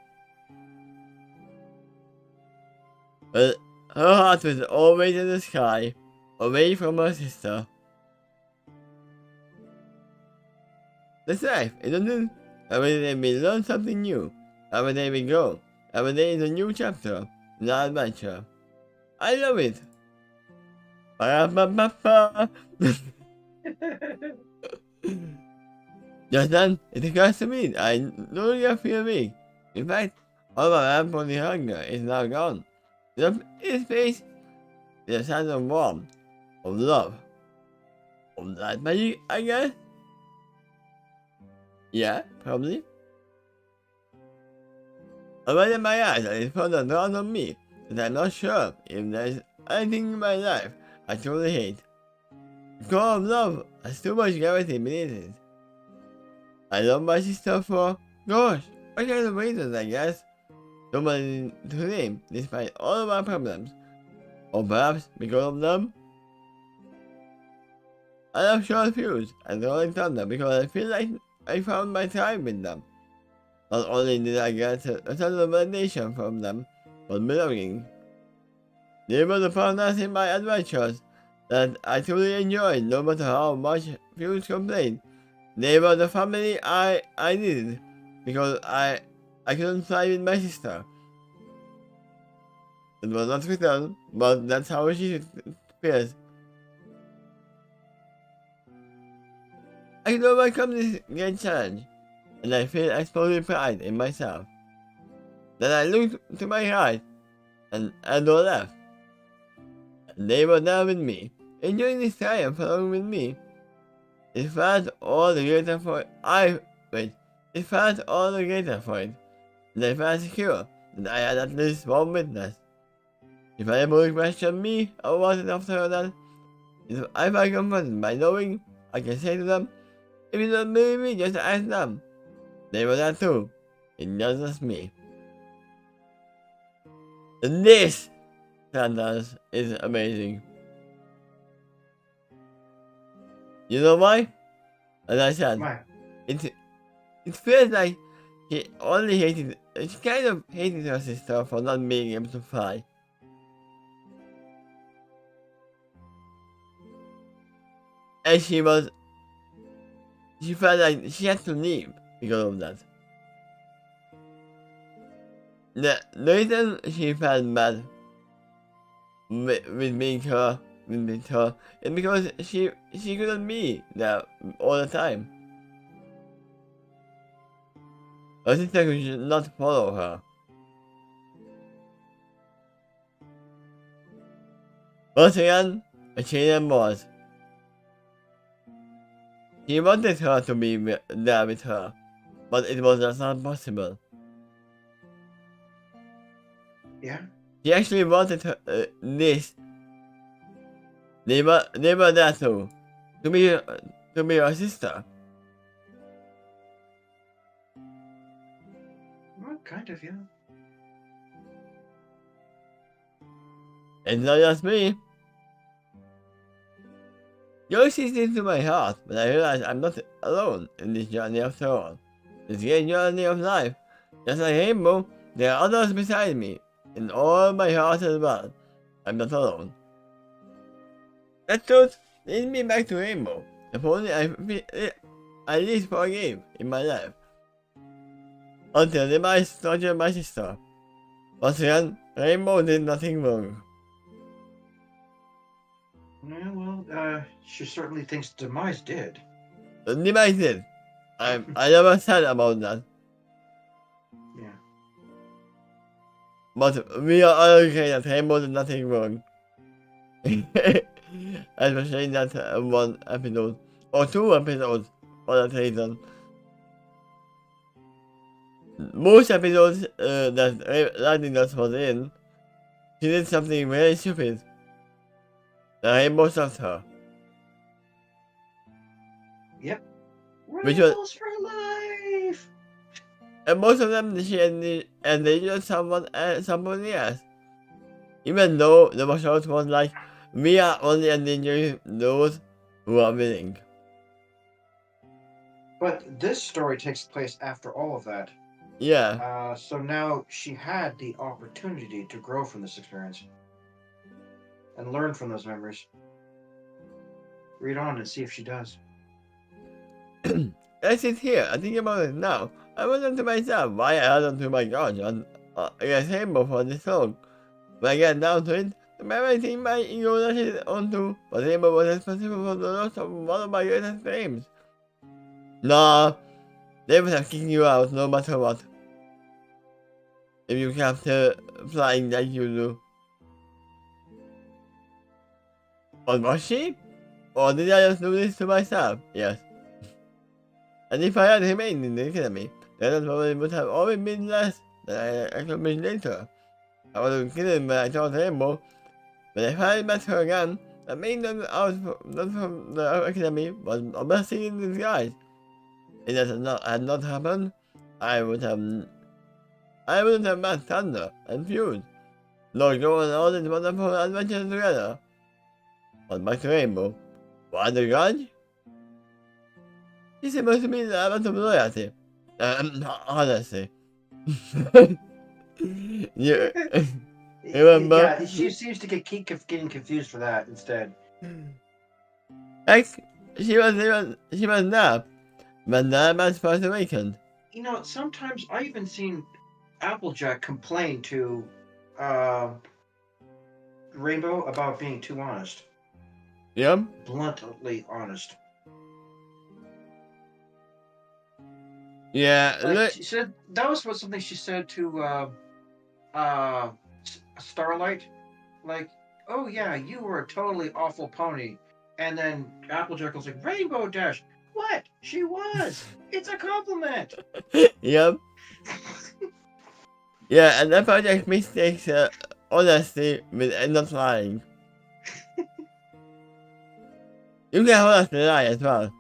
But her heart was always in the sky, away from her sister. That's life, isn't it? Every day we learn something new. Every day we grow. Every day is a new chapter in our adventure. I love it. Ba-da-ba-ba-ba. Just then, it occurs to me I no longer feel weak. In fact, all my body hunger is now gone. In his face is a sense of warmth, of love, of that magic, I guess. Yeah, probably. I open my eyes and it further dawned on me that I'm not sure if there's anything in my life I truly hate. The core of love has too much gravity beneath it. I love my sister for, gosh, what kind of reasons, I guess. Nobody to name, despite all of our problems. Or perhaps because of them. I love short fuse and rolling thunder because I feel like I found my tribe with them. Not only did I get a sense of validation from them, but belonging. They were the partners in my adventures that I truly enjoyed, no matter how much Fuse complained. They were the family I needed, because I couldn't fly with my sister. It was not written, but that's how she feels. I could overcome this great challenge, and I feel explosive pride in myself. Then I looked to my right and to the left, and they were there with me, enjoying this triumph along with me. It felt all the greater for it. It felt all the greater for it, and I felt secure that I had at least one witness. If anyone questioned me or wanted after that, I felt comforted by knowing I can say to them, if you don't believe me, just ask them. They were there too. It's not just me. And this sentence is amazing. You know why? As I said, Why? it feels like she kind of hated her sister for not being able to fly. And she felt like she had to leave because of that. The reason she felt bad with being her, with her, is because she couldn't be there all the time. Her sister could not follow her. Once again, a chain and boss. He wanted her to be there with her, but it was just not possible. Yeah. He actually wanted her, this. They were there too, to be her sister. kind of, yeah. It's not just me. Yours is into my heart, but I realize I'm not alone in this journey after all. This great journey of life. Just like Rainbow, there are others beside me, in all my heart as well. I'm not alone. That thought leads me back to Rainbow, the pony I least forgave in my life. Until the demise tortured my sister. Once again, Rainbow did nothing wrong. Yeah, well, she certainly thinks Demise did. The demise did. I never said about that. Yeah. But we are all okay that Rainbow did nothing wrong. Especially in that one episode. Or 2 episodes for that reason. Most episodes that Lightning was in, she did something very stupid. The Rainbow stopped her. Yep. Which was, Rules for life! and most of them she endangered somebody else. Even though the show was like, we are only endangering those who are willing. But this story takes place after all of that. Yeah. So now she had the opportunity to grow from this experience and learn from those memories. Read on and see if she does. I sit here, I think about it now. I wonder to myself why I held on to my gosh on against Rainbow for this long. When I get down to it, the memory thing my ego lashes onto, but Rainbow was responsible for the loss of one of my greatest dreams. Nah, they would have kicked you out no matter what. If you kept flying like you do. But was she? Or did I just do this to myself? Yes. And if I had remained in the academy, then it probably would have always been less than I accomplished later. I would have killed him when I taught Rainbow. When I finally met her again, that made them out from the academy was a blessing in disguise. If that had not happened, I wouldn't have met Thunder and Fuse. Lord Go and all these wonderful adventures together. But back to Rainbow. Why the grudge? He's supposed to be the element of loyalty. Honestly. You remember? Yeah, she seems to keep getting confused for that instead. Heck, she was there when the elements first awakened. You know, sometimes I even seen Applejack complain to Rainbow about being too honest. Yep. Bluntly honest. Yeah, Like look. she said, that was something she said to Starlight. Like, oh yeah, you were a totally awful pony. And then Applejack was like, Rainbow Dash. What? She was. It's a compliment. Yep. Yeah, and that project mistakes honesty with not lying. You can honestly lie as well.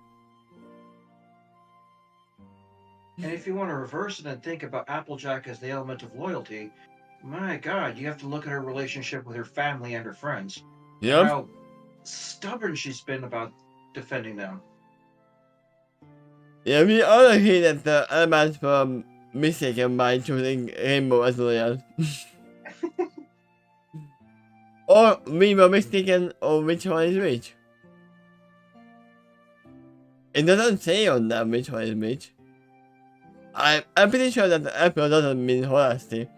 And if you want to reverse it and think about Applejack as the element of loyalty, my God, you have to look at her relationship with her family and her friends. Yep. And how stubborn she's been about defending them. Yeah, we all agree that the elements were mistaken by choosing Rainbow as loyal. Or we were mistaken on which one is which. It doesn't say on them which one is which. I'm pretty sure that the apple doesn't mean honesty.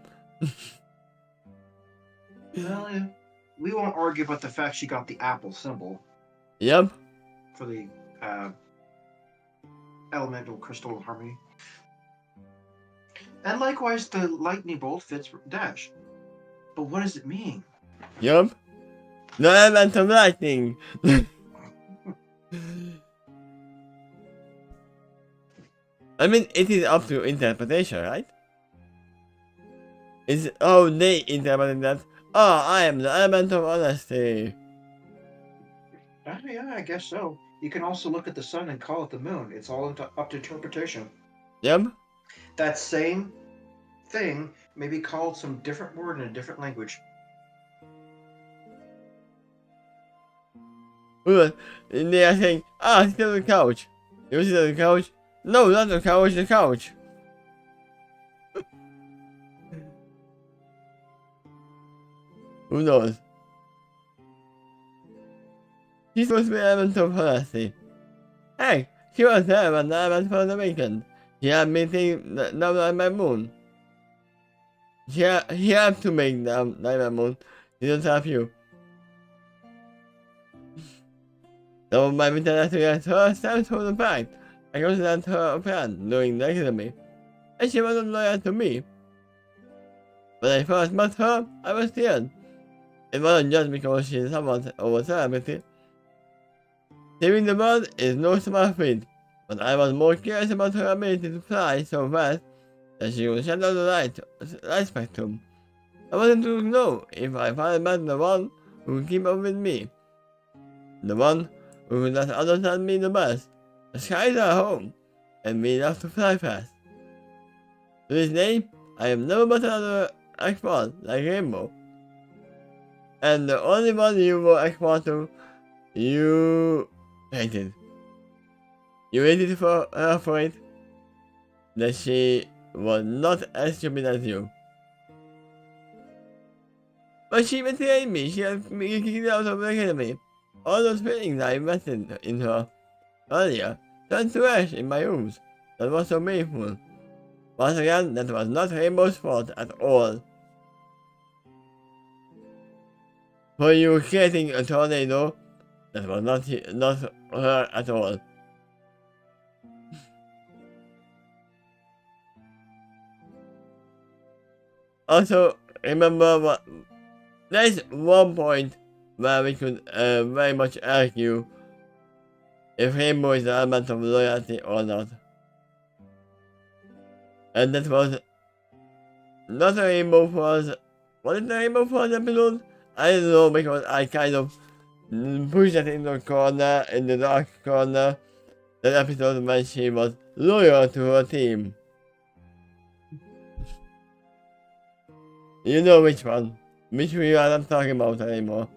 Well, yeah. We won't argue about the fact she got the apple symbol. Yep. For the elemental crystal harmony. And likewise, the lightning bolt fits Dash. But what does it mean? Yep. The element of lightning. I mean, it is up to interpretation, right? It's they interpreting that. Oh, I am the element of honesty. Yeah, I guess so. You can also look at the sun and call it the moon. It's all up to interpretation. Yep. That same thing may be called some different word in a different language. Good. And they are saying, it's still the couch. You see the couch? No, not the couch, the couch. Who knows? She's supposed to be element of honesty. Hey, she was there when I went for the weekend. She had me think that now I'm my moon. He had to make them like my moon. He doesn't have you. So my internet to get her steps for the fact. I considered her a friend, knowing next to me. And she wasn't loyal to me. When I first met her, I was scared. It wasn't just because she's somewhat of a celebrity. Saving the world is no small feat, but I was more curious about her ability to fly so fast that she would shadow the light spectrum. I wanted to know if I finally met the one who would keep up with me. The one who would let understand me the best. The skies are home, and we love to fly fast. To this day, I have never met another expert like Rainbow. And the only one you were expert to, you hated. You hated for her for it. That she was not as stupid as you. But she betrayed me. She had me kicked out of the academy. All those feelings I invested in her earlier turned to ash in my rooms. That was so painful. Once again, that was not Rainbow's fault at all. For you creating a tornado, that was not her at all. Also, remember what there's one point where we could very much argue if Rainbow is an element of loyalty or not. And that was not a Rainbow Falls. Was it the Rainbow Falls episode? I don't know, because I kind of pushed it in the corner, in the dark corner. That episode when she was loyal to her team. You know which one. Which we are not talking about anymore.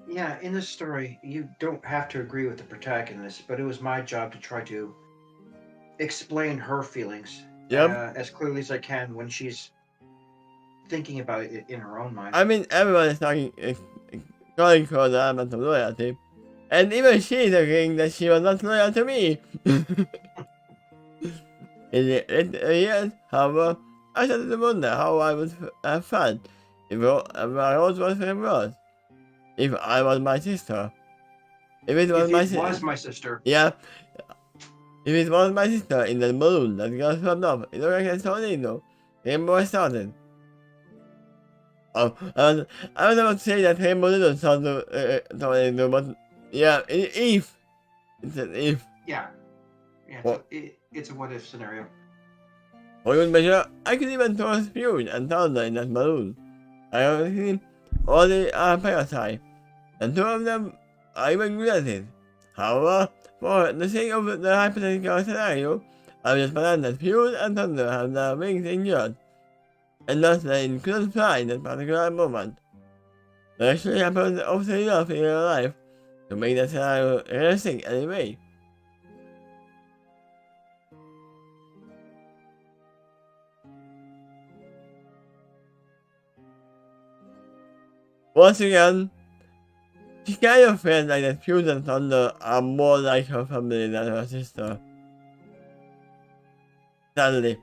Yeah, in this story, you don't have to agree with the protagonist, but it was my job to try to explain her feelings as clearly as I can when she's thinking about it in her own mind. I mean, everyone is calling for the element of loyalty. And even she is agreeing that she was not loyal to me. In the years, however, I started to wonder how I would have felt if I always was reversed. If I was my sister. If it was my sister. Yeah. If it was my sister in the balloon that got swept up, it looked like a tornado. Rainbow started. I was about to say that Rainbow didn't start the tornado, but yeah, if. It's an if. Yeah. Yeah, it's a what if scenario. For good measure, I could even throw fuel and thunder in that balloon. I honestly only are parasite, and two of them are even related. However, for the sake of the hypothetical scenario, I will just pretend that fuel and thunder have their wings injured, and thus they couldn't fly in that particular moment. That actually happens often enough in real life to make that scenario realistic anyway. Once again, she kind of feels like that Fuse and Thunder are more like her family than her sister. Sadly.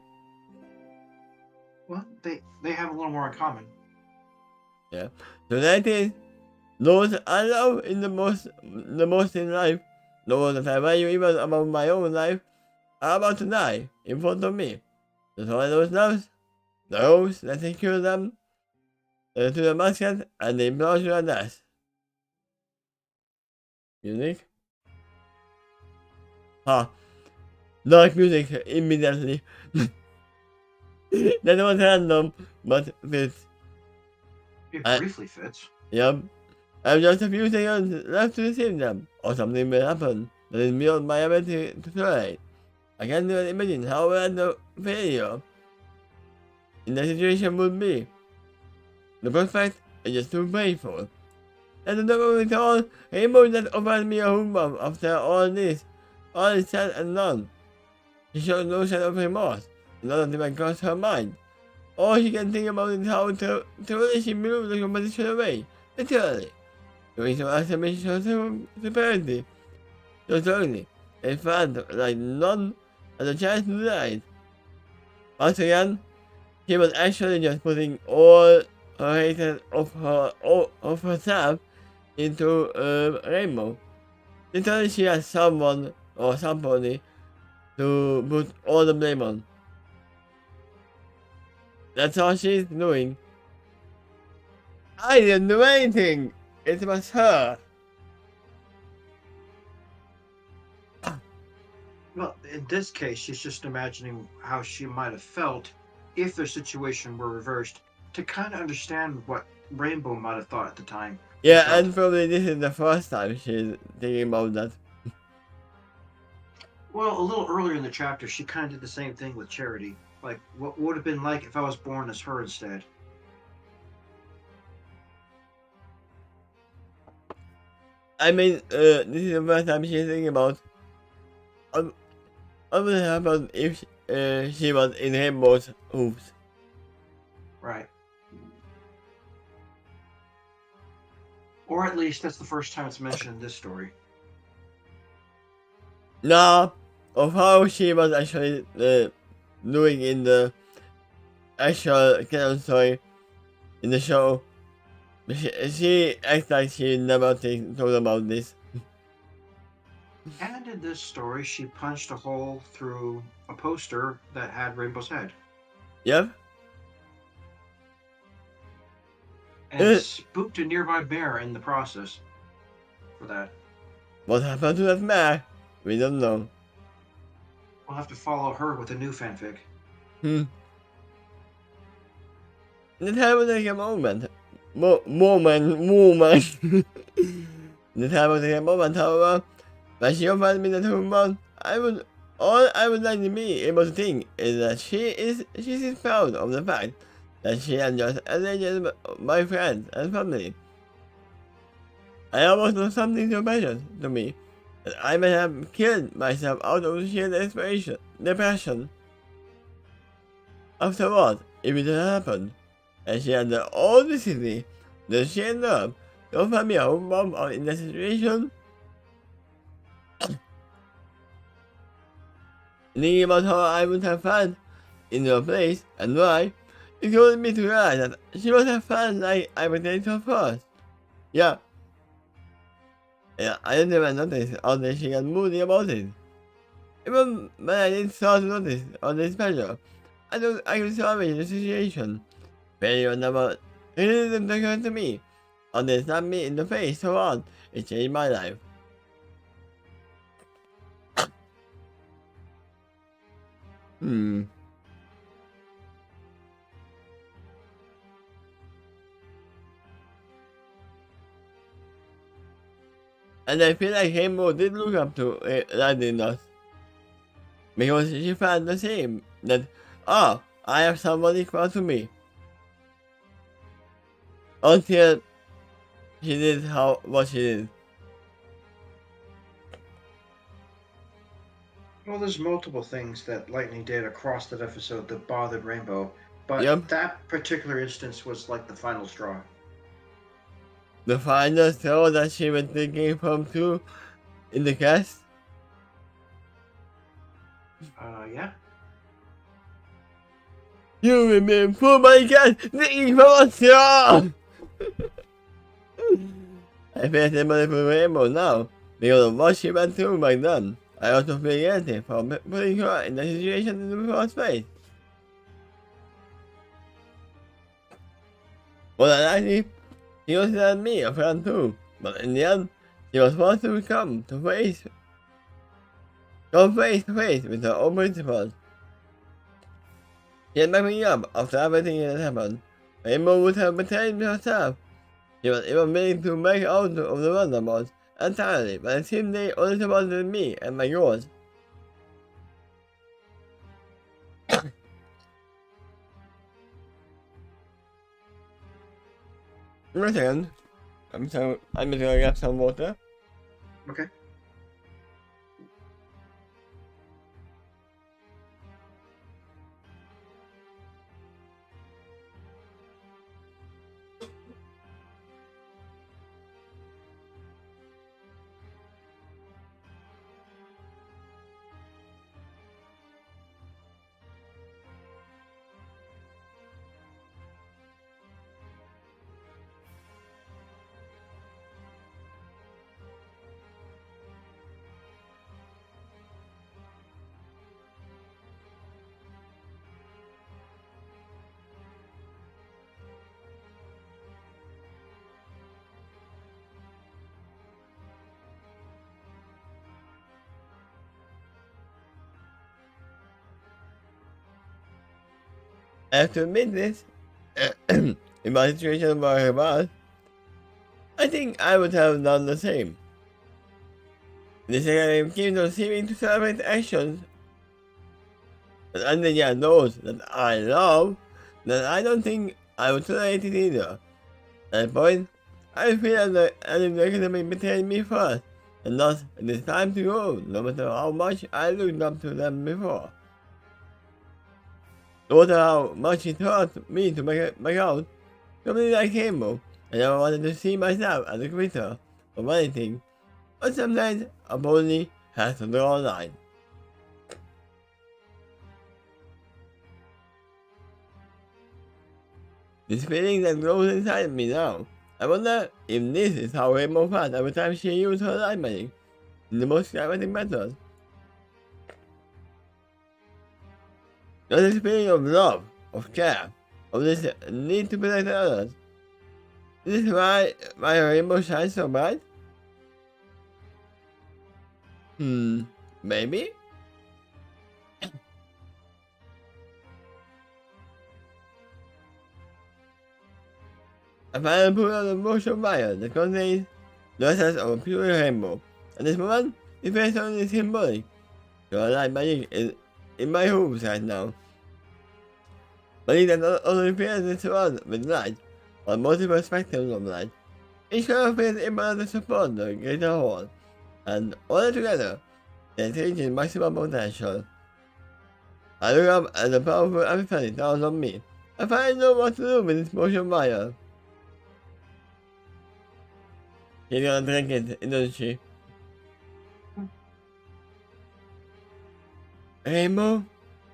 Well, they have a little more in common. Yeah. So that is those I love in the most in life, those that I value even above my own life, are about to die in front of me. The tornadoes loves, the hopes that secure them to the basket, and the implosion at death. Music? Dark music immediately. That was random, but fits. It briefly fits. Yep. I have just a few seconds left to receive them, or something will happen that is beyond my ability to tolerate. I can't even imagine how bad the failure in that situation would be. The prospect is just too painful. And the double with all, Rainbow just offered me a home after all is said and done. She showed no sign of remorse. None of them had crossed her mind. All she can think about is how thoroughly she moved the competition away, literally. Doing some affirmation of superiority. So slowly, it felt like none had a chance to do that. Once again, she was actually just putting all her hatred of herself into Rainbow. Literally, she has someone or somebody to put all the blame on. That's all she's doing. I didn't do anything. It was her. Well, in this case, she's just imagining how she might have felt if their situation were reversed to kind of understand what Rainbow might have thought at the time. Yeah, and probably this is the first time she's thinking about that. Well, a little earlier in the chapter, she kind of did the same thing with Charity. Like, what would have been like if I was born as her instead? I mean, this is the first time she's thinking about what would happen if she was in Rainbow's hoops. Right. Or at least that's the first time it's mentioned in this story. Nah, of how she was actually doing in the actual canon story in the show. She acts like she never thought about this. And in this story, she punched a hole through a poster that had Rainbow's head. Yep. And spooked a nearby bear in the process for that. What happened to that man? We don't know. We'll have to follow her with a new fanfic. That happened like a moment. Moment. That happened like a moment, however. When she offered me that woman, all I would like to be able to think is that she's proud of the fact that she had just alleged my friends and family. I almost know something so precious to me that I may have killed myself out of sheer depression. After all, if it had happened, and she had the audacity, the sheer nerve, to offer me a home bomb in that situation, thinking about how I would have felt in her place and why, it caused me to realize that she must have felt like I protected her first. Yeah, I didn't even notice how she got moody about it. Even when I didn't start to notice all this pressure, I could salvage the situation. Failure never really didn't occur to me. Or they slapped me in the face so hard, it changed my life. And I feel like Rainbow did look up to Ladinos. Because she felt the same, that, oh, I have someone equal to me. Until she did what she did. Well, there's multiple things that Lightning did across that episode that bothered Rainbow, but that particular instance was like the final straw. The final straw that she was thinking from too in the cast? Yeah. You remain for my cast thinking from a straw! I feel sympathy for Rainbow now, because of what she went through back then. I also feel guilty for putting her in the situation in the first place. More than likely, she considered me a friend too, but in the end, she was forced to come face to face with her own principles. She had backed me up after everything that happened. Rainbow would have betrayed herself. She was even willing to back out of the Wonderbots entirely, but it seemed they only supported me and my goals. Give me a second. I'm just gonna get some water. Okay. I have to admit this. In my situation where I was, I think I would have done the same. This game keeps on seeming to celebrate actions and understand those that I love, then I don't think I would tolerate it either. At that point, I feel as if the academy betrayed me first, and thus it is time to go, no matter how much I looked up to them before. No matter how much it hurt me to make out something like Hamo, I never wanted to see myself as a quitter of anything, but sometimes a pony has to draw a line. This feeling that grows inside me now. I wonder if this is how Hamo felt every time she used her light magic in the most dramatic method. There's this feeling of love, of care, of this need to protect others. Is this why my rainbow shines so bright? Maybe? I finally pulled out the motion wire that contains the essence of a pure rainbow. At this moment, it feels only symbolic. Your light magic is in my hooves right now. Magic that not only fills this world with light, but multiple spectrums of light. Each color feels able to support the greater whole, and all together, they reach its maximum potential. I look up and the powerful epiphany dawns on me. I finally know what to do with this motion wire. She's gonna drink it, isn't she? Rainbow?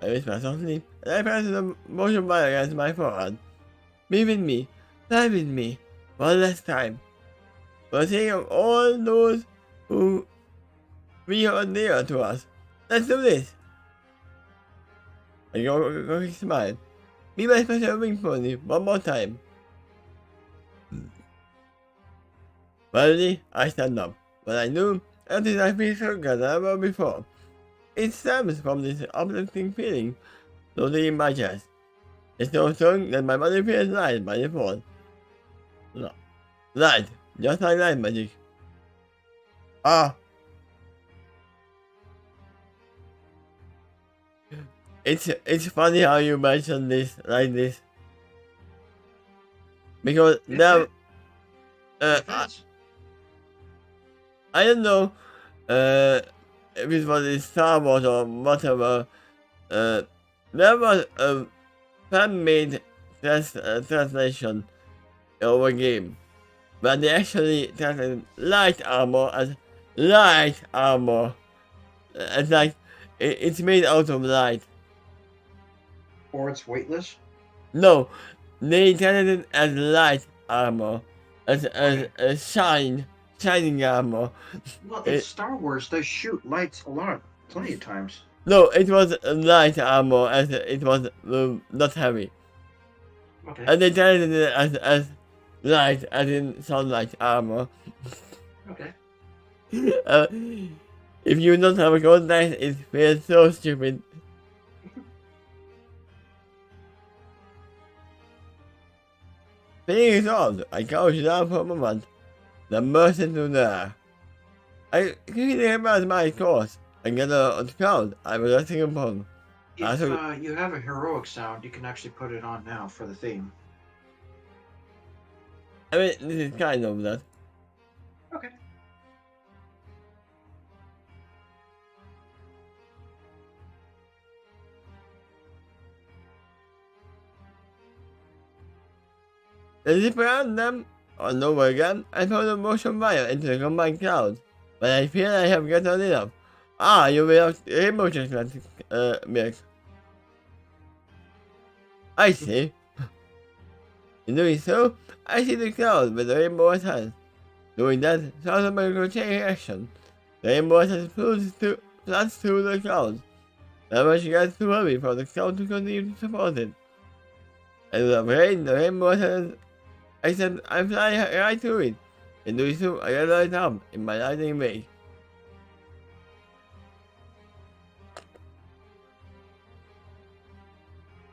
I whisper softly, and I press the motion wire against my forehead. Be with me, fly with me, one last time. For the sake of all those who we are dear to us, let's do this. I go smile. Be my special wing pony one more time. Finally, I stand up. But I knew until I feel stronger than ever before. It stems from this uplifting feeling floating in my chest. It's so strong that my body feels light by default. Light, just like light magic. Ah! It's funny how you mention this like this. Because now I don't know if it was in Star Wars or whatever. There was a fan-made translation of a game, but they actually translated light armor as light armor. It's like it's made out of light. Or it's weightless? No, they translated it as light armor, as shining armor. Well, in Star Wars, they shoot lights plenty of times. No, it was light armor, as it was not heavy. Okay. And they translated it as light, as in sunlight armor. Okay. If you don't have a gold knife, it feels so stupid. Feeling resolved, I crouched down for a moment, then burst into the air. I quickly remembered my course and gathered on the crowd I was resting upon. If you have a heroic sound, you can actually put it on now for the theme. I mean, this is kind of that. Okay. The zip around them all over again, I throw the motion wire into the combined cloud. But I feel I have gotten enough. Ah, you will have rainbow chocolate milk. I see. In doing so, I see the cloud with the rainbow attached. Doing that, sounds a miracle chain reaction. The rainbow attached floods through the cloud. That much gets too heavy for the cloud to continue to support it. And with the rain, the rainbow attached, except I fly right through it. In doing so, I get light up in my lightning wake.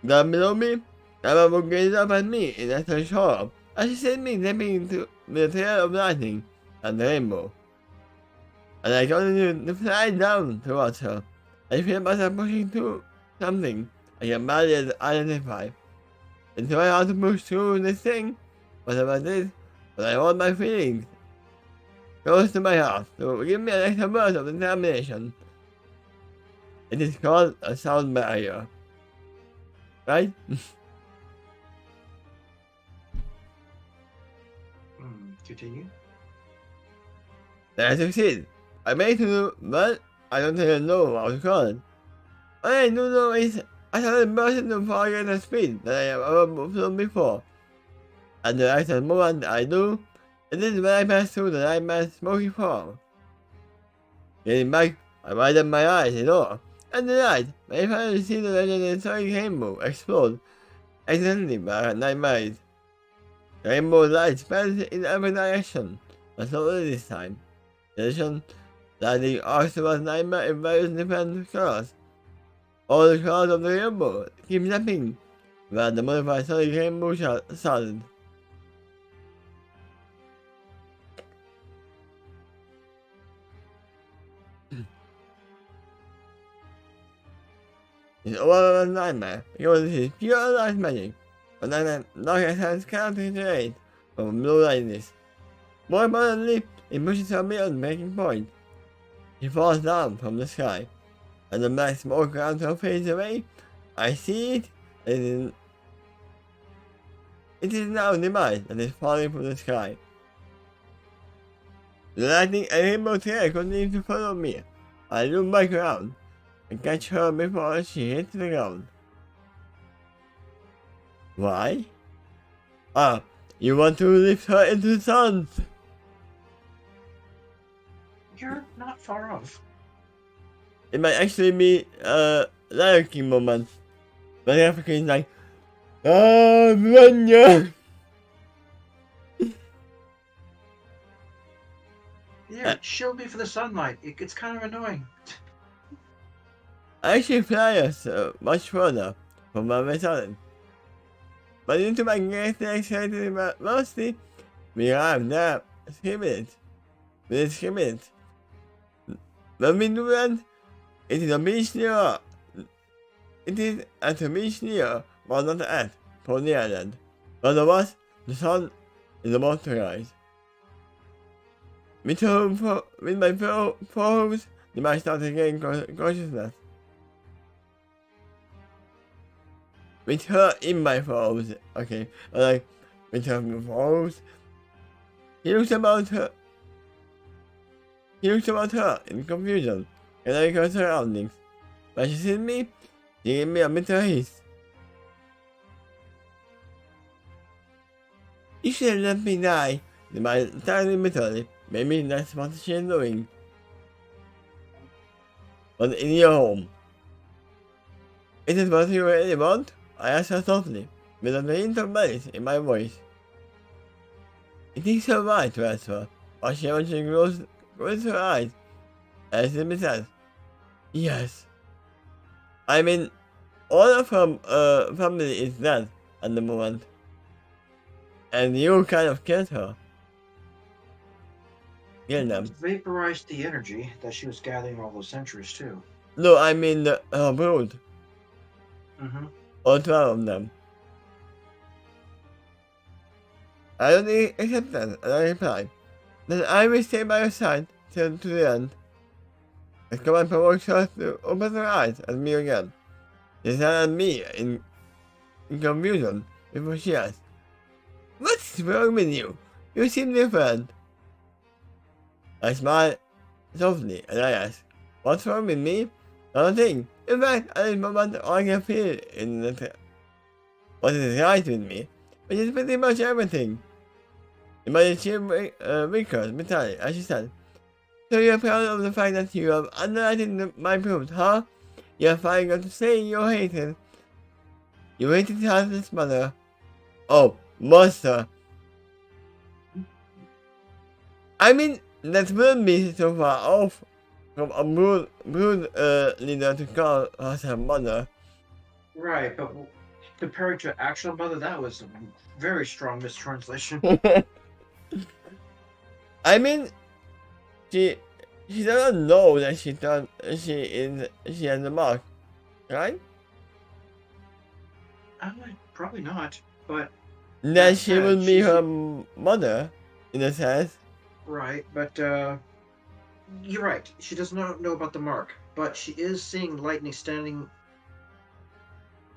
Down below me, Emma will gaze up at me in utter horror as she sees me leaping into the trail of lightning and the rainbow. And I continue to fly down towards her. I feel myself pushing through something I can barely identify. It's very hard to push through this thing, whatever it is, but I hold my feelings close to my heart to give me an extra burst of determination. It is called a sound barrier. Right? Continue. I succeed. I made it, but I don't even know what to call it. All I do know is I started bursting to far greater speed than I have ever flown before. At the exact moment I do, it is when I pass through the nightmare's smoky fog. Getting back, I widen my eyes in awe, and the night, I finally see the legendary sonic rainbow explode accidentally by nightmares. The rainbow light spreads in every direction, but slowly this time. In addition, lightning arcs towards nightmare in various different colors. All the colors of the rainbow keep jumping, while the modified sonic rainbow started. It's all a nightmare, because this is pure light magic, but dark hands cannot regenerate from blue lightness. More importantly, it pushes her beyond the breaking point. She falls down from the sky, and the black smoke around her fades away. I see it, and it is now demise that is falling from the sky. The lightning and rainbow trail continue to follow me. I look back around and catch her before she hits the ground. Why? Ah, you want to lift her into the sun? You're not far off. It might actually be a Lion King moment. But Africa is like, ah, Vanya! Yeah, shield me for the sunlight. It's kind of annoying. I actually fly us much further from where we started. But into my greatly excited velocity, we arrive there 3 minutes. Within 3 minutes. When we do that, it is a beach near. It is at a beach near, but not at, Pony Island. But of us, the sun is about to rise. With my four hooves, the man started getting consciousness. With her in my fours, okay, like, with her fours, he looks about her in confusion, and I her surroundings. When she sees me, she gave me a bitter hiss. You should have let me die, the man started bitterly. Maybe that's what she is doing. But in your home. Is it what you really want? I asked her softly, with a hint of malice in my voice. It is her right to ask her, but she eventually closed her eyes, and simply said, yes. I mean, all of her family is dead at the moment, and you kind of killed her. Kill them. Vaporized the energy that she was gathering all those centuries too. No, I mean her brood. Mm-hmm. All 12 of them. I only accept that, and I reply, then I will stay by your side till to the end. The command provokes her to open her eyes at me again. She stared at me in confusion before she asked, "What's wrong with you? You seem different." I smiled softly and I asked, "What's wrong with me? Not a thing. In fact, at this moment, all I can feel in what is right with me, which is pretty much everything." Imagine she wrinkles metallic as she said, "So you're proud of the fact that you have underwritten my proofs, huh? You have finally got to say you hated. You hated Harley's mother. Oh, monster. I mean, that wouldn't be so far off from a brood leader to call herself mother." Right, but compared to actual mother, that was a very strong mistranslation. I mean, she doesn't know that she thought she has a mark, right? Probably not, but That that she said, would be her mother, in a sense. right, but you're right. She does not know about the mark, but she is seeing lightning standing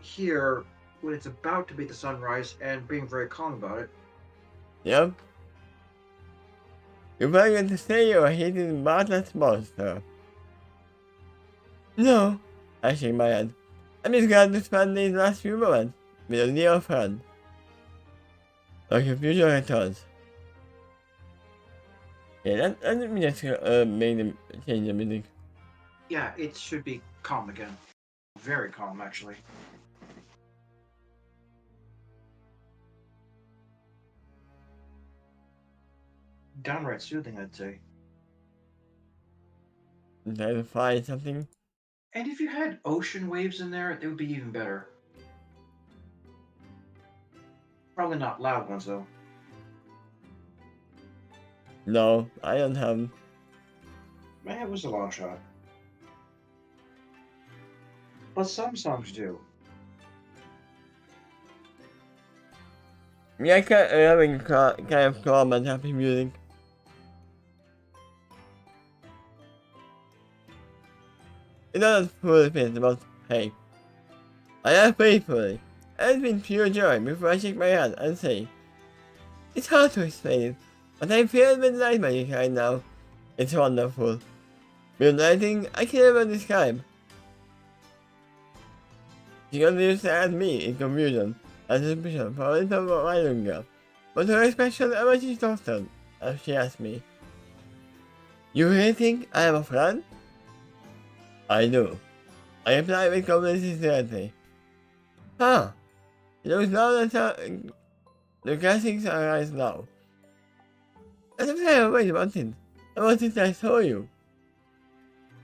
here when it's about to be the sunrise and being very calm about it. Yep. You're going to say you're hating Martha's monster. No, I shake my head. I'm just glad to spend these last few moments with a dear friend. My confusion returns. Yeah, let me just make them change the music. Yeah, it should be calm again. Very calm, actually. Downright soothing, I'd say. Try to find something. And if you had ocean waves in there, it would be even better. Probably not loud ones, though. No, I don't have. Man, it was a long shot. But some songs do. Yeah, I can't having kind of calm and happy music. It doesn't fully fit, but hey. I have faithfully. It's been pure joy before I shake my hand and say, it's hard to explain it, but I'm filled with light magic right now. It's wonderful. With lighting I can never describe. She continues to at me in confusion and suspicion for a little while longer, but her expression eventually softened as she asked me, "You really think I am a friend?" "I do," I replied with complete sincerity. "Huh. It looks now that the classics are right now. As I wait about it. About it I saw you."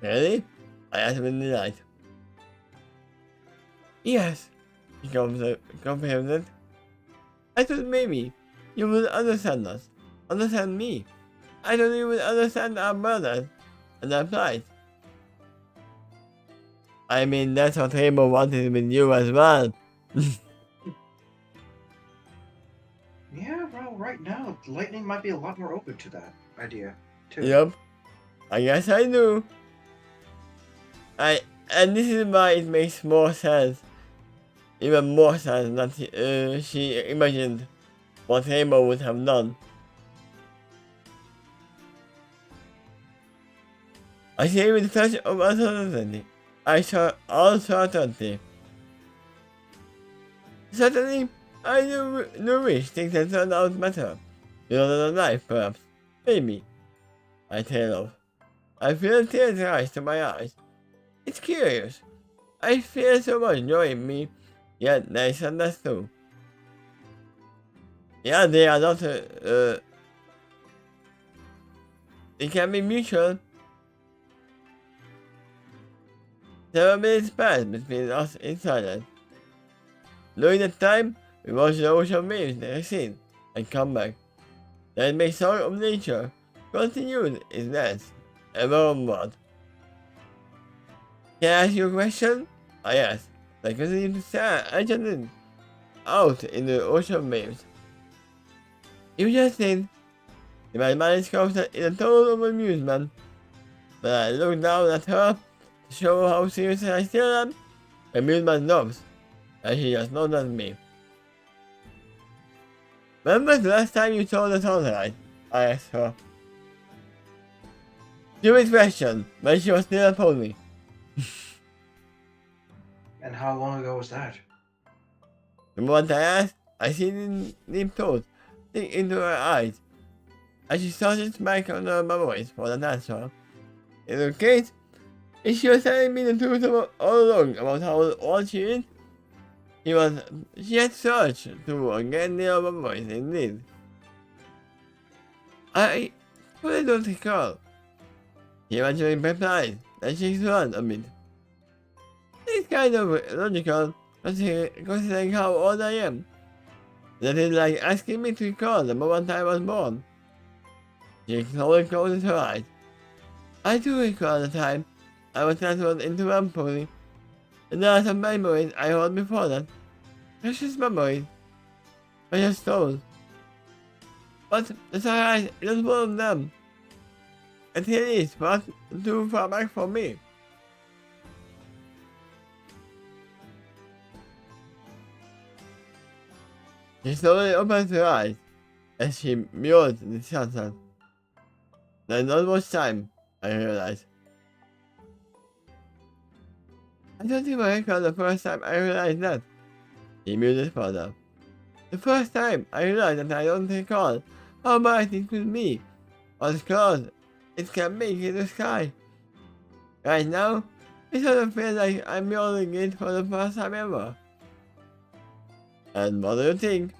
"Really?" I asked with delight. "Yes," she confirmed. "I thought maybe you would understand us. Understand me. I thought you would understand our brothers and our plight." "I mean, that's what Rainbow wanted with you as well." Yeah, well, right now, Lightning might be a lot more open to that idea, too. "Yup. I guess I do. And this is why it makes more sense. Even more sense that she imagined what Rainbow would have done. I say with a touch of uncertainty. I saw all certainty. Certainly, I do wish things had turned out better. Another life, perhaps. Maybe. I tail off. I feel tears rise to my eyes. It's curious. I feel so much joy in me, yet there is sadness too. Yeah, they are not, they can be mutual. Several minutes passed between us in silence. During that time, we watched the ocean waves recede and come back. The big song of nature continued its dance, ever onward. "Can I ask you a question?" I asked. I continued to stare anxiously out in the ocean waves. You just did. My mind is covered in a total of amusement. But I look down at her to show how serious I still am. Amusement stops, and she just nodded at me. When was the last time you saw the sunlight? I asked her. Stupid question, when she was still a pony. And how long ago was that? The moment I asked, I see the deep thought sink into her eyes, as she started to make under my voice for the answer. In her case, if she was telling me the truth all along about how old she is, she had searched to get near my voice indeed. I really don't recall. She eventually replied that she swallowed a bit. It's kind of logical, considering how old I am. That is like asking me to recall the moment I was born. She slowly closed her eyes. I do recall the time I was transferred into one pony, and there are some memories I hold before that. Precious memories. Precious souls. But the sunrise is one of them. And it is far too far back for me. She slowly opened her eyes as she mirrored the sunset. Then not much time, I realized. I don't even recall the first time I realized that. She mused further. The first time I realized that I don't recall how bright it could be, or the colors it can make in the sky. Right now, it sort of feels like I'm building it for the first time ever. And what do you think?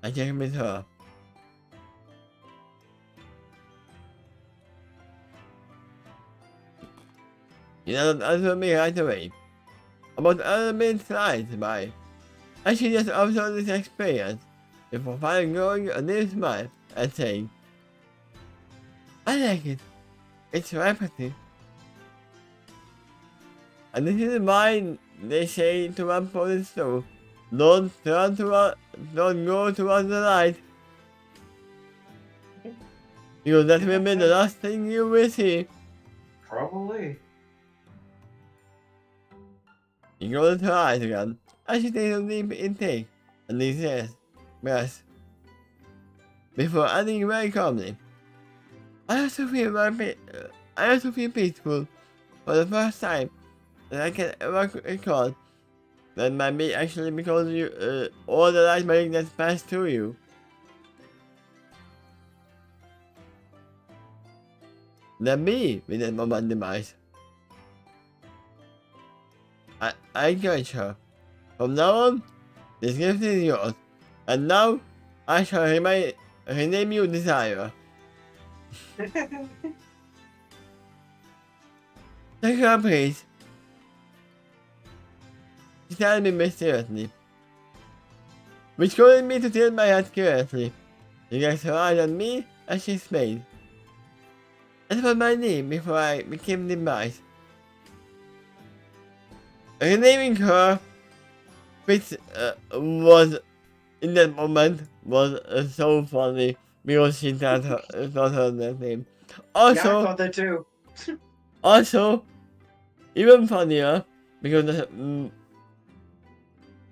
I checked with her. She didn't answer me right away. About 11 minutes slides by, and she just observed this experience before finally growing a deep smile and saying, I like it. It's empathy. And this is why they say to one police too, don't go towards the light. Because that will be the last thing you will see. Probably. She closed her eyes again, as she takes a deep intake, and he says, yes. Before adding very calmly, I also feel peaceful for the first time that I can ever recall. That might be actually because you, all the light malignance passed through you. Then me with that moment demise. I encourage her. From now on, this gift is yours, and now I shall rename you Desire. Take her, please. She stared at me mysteriously, which caused me to tilt my head curiously. She gets her eyes on me as she smiled. That was my name before I became demise. Renaming her, which was in that moment was so funny because she thought her that name. Also, Yeah, I thought that too. Also, even funnier because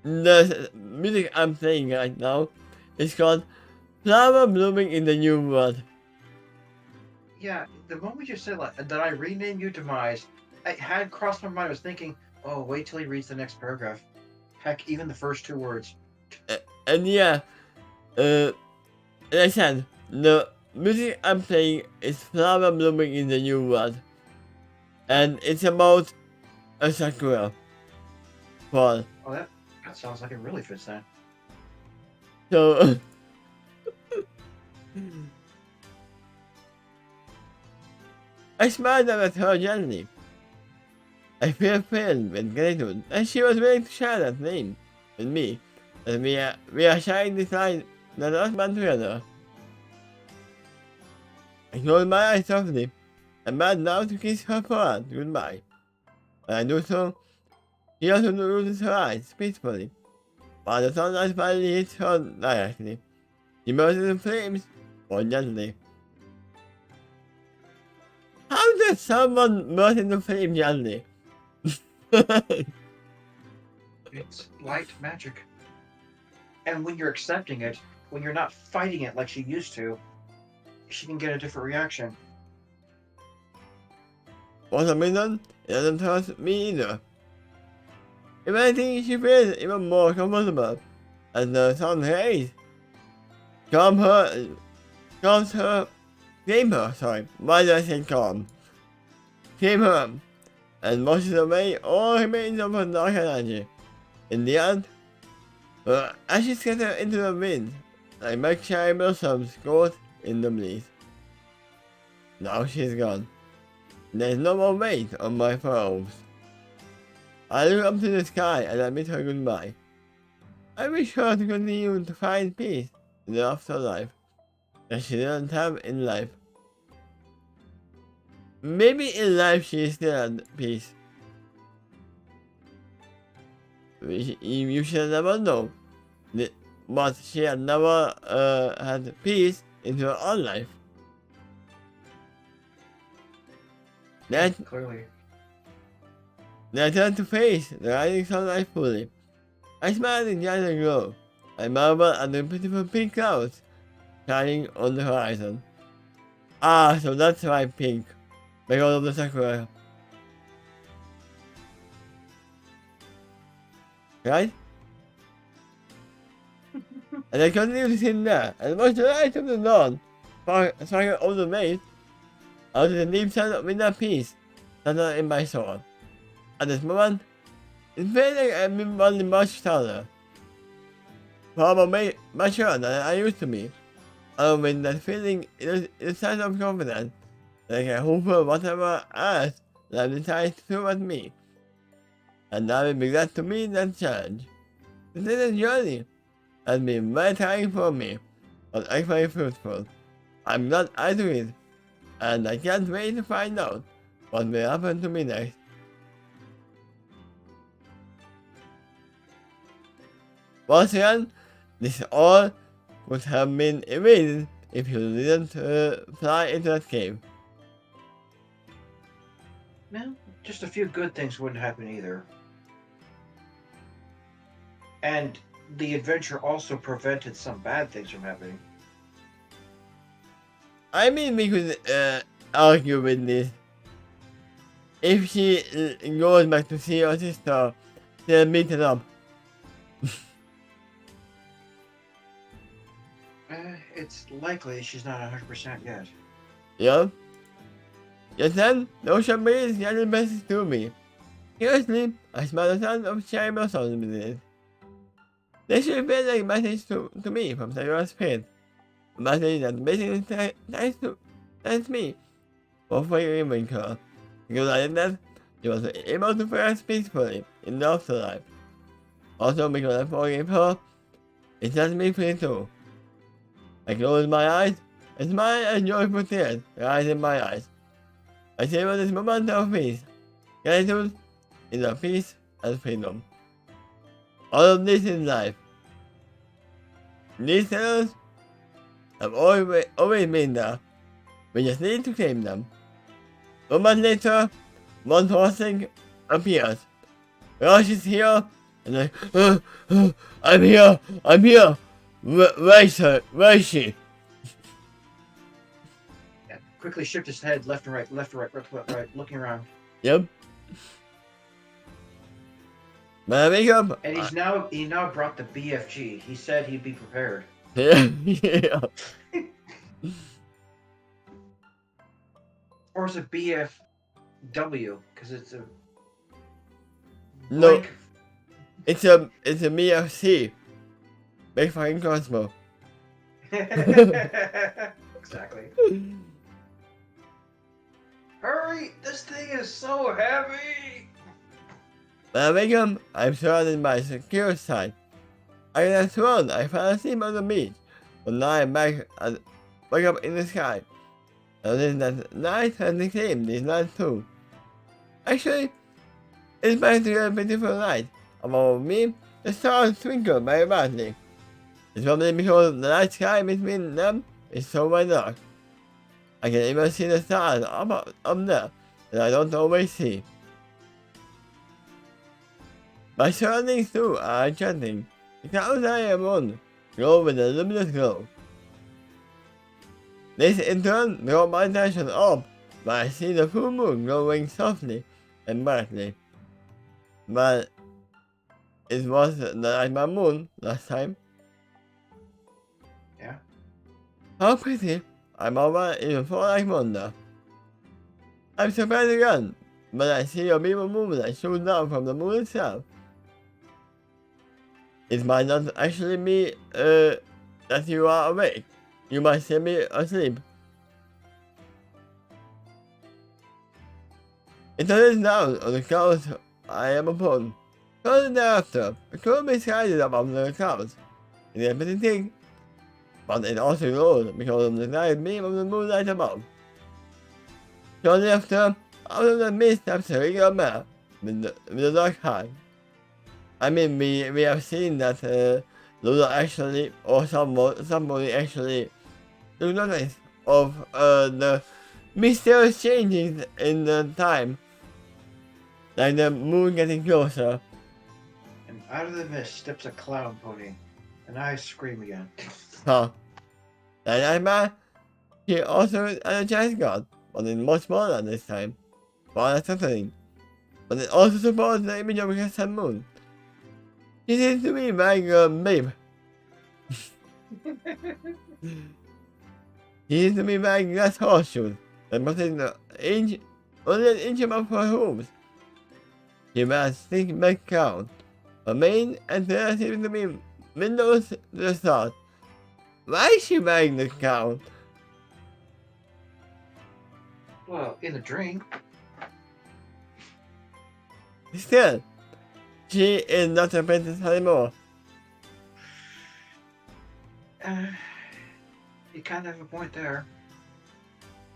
the music I'm playing right now is called Flower Blooming in the New World. Yeah, the moment you said like, that I rename you Demise, it had crossed my mind. I was thinking, oh, wait till he reads the next paragraph. Heck, even the first two words. And yeah, like I said, the music I'm playing is Flower Blooming in the New World. And it's about a sakura fall. Oh, that sounds like it really fits that. So, I smiled at her gently. I feel filled with gratitude, and she was willing to share that name with me, and we are sharing this life that us man together. I closed my eyes softly, and bent down to kiss her forehead goodbye. When I do so, she also closes her eyes peacefully, while the sunlight finally hits her directly. Immersed in flames, more gently. How does someone immerse in the flame gently? It's light magic. And when you're accepting it, when you're not fighting it like she used to, she can get a different reaction. For some reason, it doesn't trust me either. If anything, she feels even more comfortable as the sun rays calms her, tame her, sorry, why did I say calm? Tame her, and washes away all remains of her dark energy. In the end, her ashes scatter into the wind, like black cherry blossoms caught in the breeze. Now she's gone. There's no more weight on my furrows. I look up to the sky and I bid her goodbye. I wish her to continue to find peace in the afterlife that she didn't have in life. Maybe in life she is still at peace. You should never know. But she had never had peace in her own life. Clearly. Then I turned to face the rising sunlight fully. I smiled in gentle glow. I marveled at the beautiful pink clouds shining on the horizon. Ah, so that's why pink. Because of the sakura. Right? And I continued to sit there and watch the light of the dawn sparkle over the waves out of the deep sense of inner peace settled in my soul. At this moment, it felt like I've been running much taller, far more mature than I used to be. And with that feeling, a sense of confidence that I can hope for whatever else life decides to throw at me. And I will be glad to meet that challenge. This journey has been very trying for me, but actually fruitful. I'm glad I do it, and I can't wait to find out what will happen to me next. Once again, this all would have been avoided if you didn't fly into that cave. No, just a few good things wouldn't happen either. And the adventure also prevented some bad things from happening. I mean, we could argue with this. If she goes back to see her sister, they'll meet it up. It's likely she's not 100% yet. Yeah? Just then, the ocean breeze gathered message to me. Curiously, I smelled the sound of cherry blossoms with it. They should feel like a message to me from Sayura's pit. A message that basically thanks me for forgiving her. Because I did that, she was able to rest peacefully in the afterlife. Also because I forgave her, it sets me free too. I closed my eyes, and smiled and joyful tears rise in my eyes. I savor this moment of peace. Gratitude is a peace and freedom. All of this in life. These cells have always been there. We just need to claim them. A moment later, one horse appears. Rush is here, and I'm here. Where is her? Where is she? Yeah, quickly shift his head left and right, looking around. Yep. When I wake up, And he now brought the BFG. He said he'd be prepared. yeah. Or is it BFW? Because it's a No, blank. it's a BFC. Big fucking Cosmo. Exactly. Hurry! This thing is so heavy! When I wake up, I'm surrounded by a secure side. I could have sworn I fell asleep on the beach, but now I'm back up in the sky. Notice that night has nicknamed these nights too. Actually, it's back to a beautiful light. Above me, the stars twinkle very brightly. It's probably because the night sky between them is so very dark. I can even see the stars up there that I don't always see. My surroundings too are enchanting. The clouds I am on glow with a luminous glow. This in turn brought my attention up, but I see the full moon glowing softly and brightly. But it was like my moon last time. Yeah. How pretty! I'm over even for like wonder. I'm surprised again, but I see a beam of moonlight shoot down from the moon itself. It might not actually be that you are awake. You might still be asleep. It turns down on the clouds I am upon. Shortly thereafter, a cloud is guided above the clouds. It is pretty thick, but it also glows because of the bright beam of the moonlight above. Shortly after, out of the mist steps a regular man with a dark eye. I mean, we have seen that Lula actually, or somebody actually, took notice of the mysterious changes in the time, like the moon getting closer. And out of the mist steps a clown pony, and I scream again. Huh. That man, he also is a giant god, but it's much smaller this time. But that's something. But it also supports the image of a sun moon. He seems to be like a babe. He seems to be wearing glass horseshoes that must be only an inch above her hooves. He wears thick black crown. Her mane and tail seem to be windows to the stars. Why is she wearing this crown? Well, in the dream. Still, she is not a princess anymore. You kind of have a point there.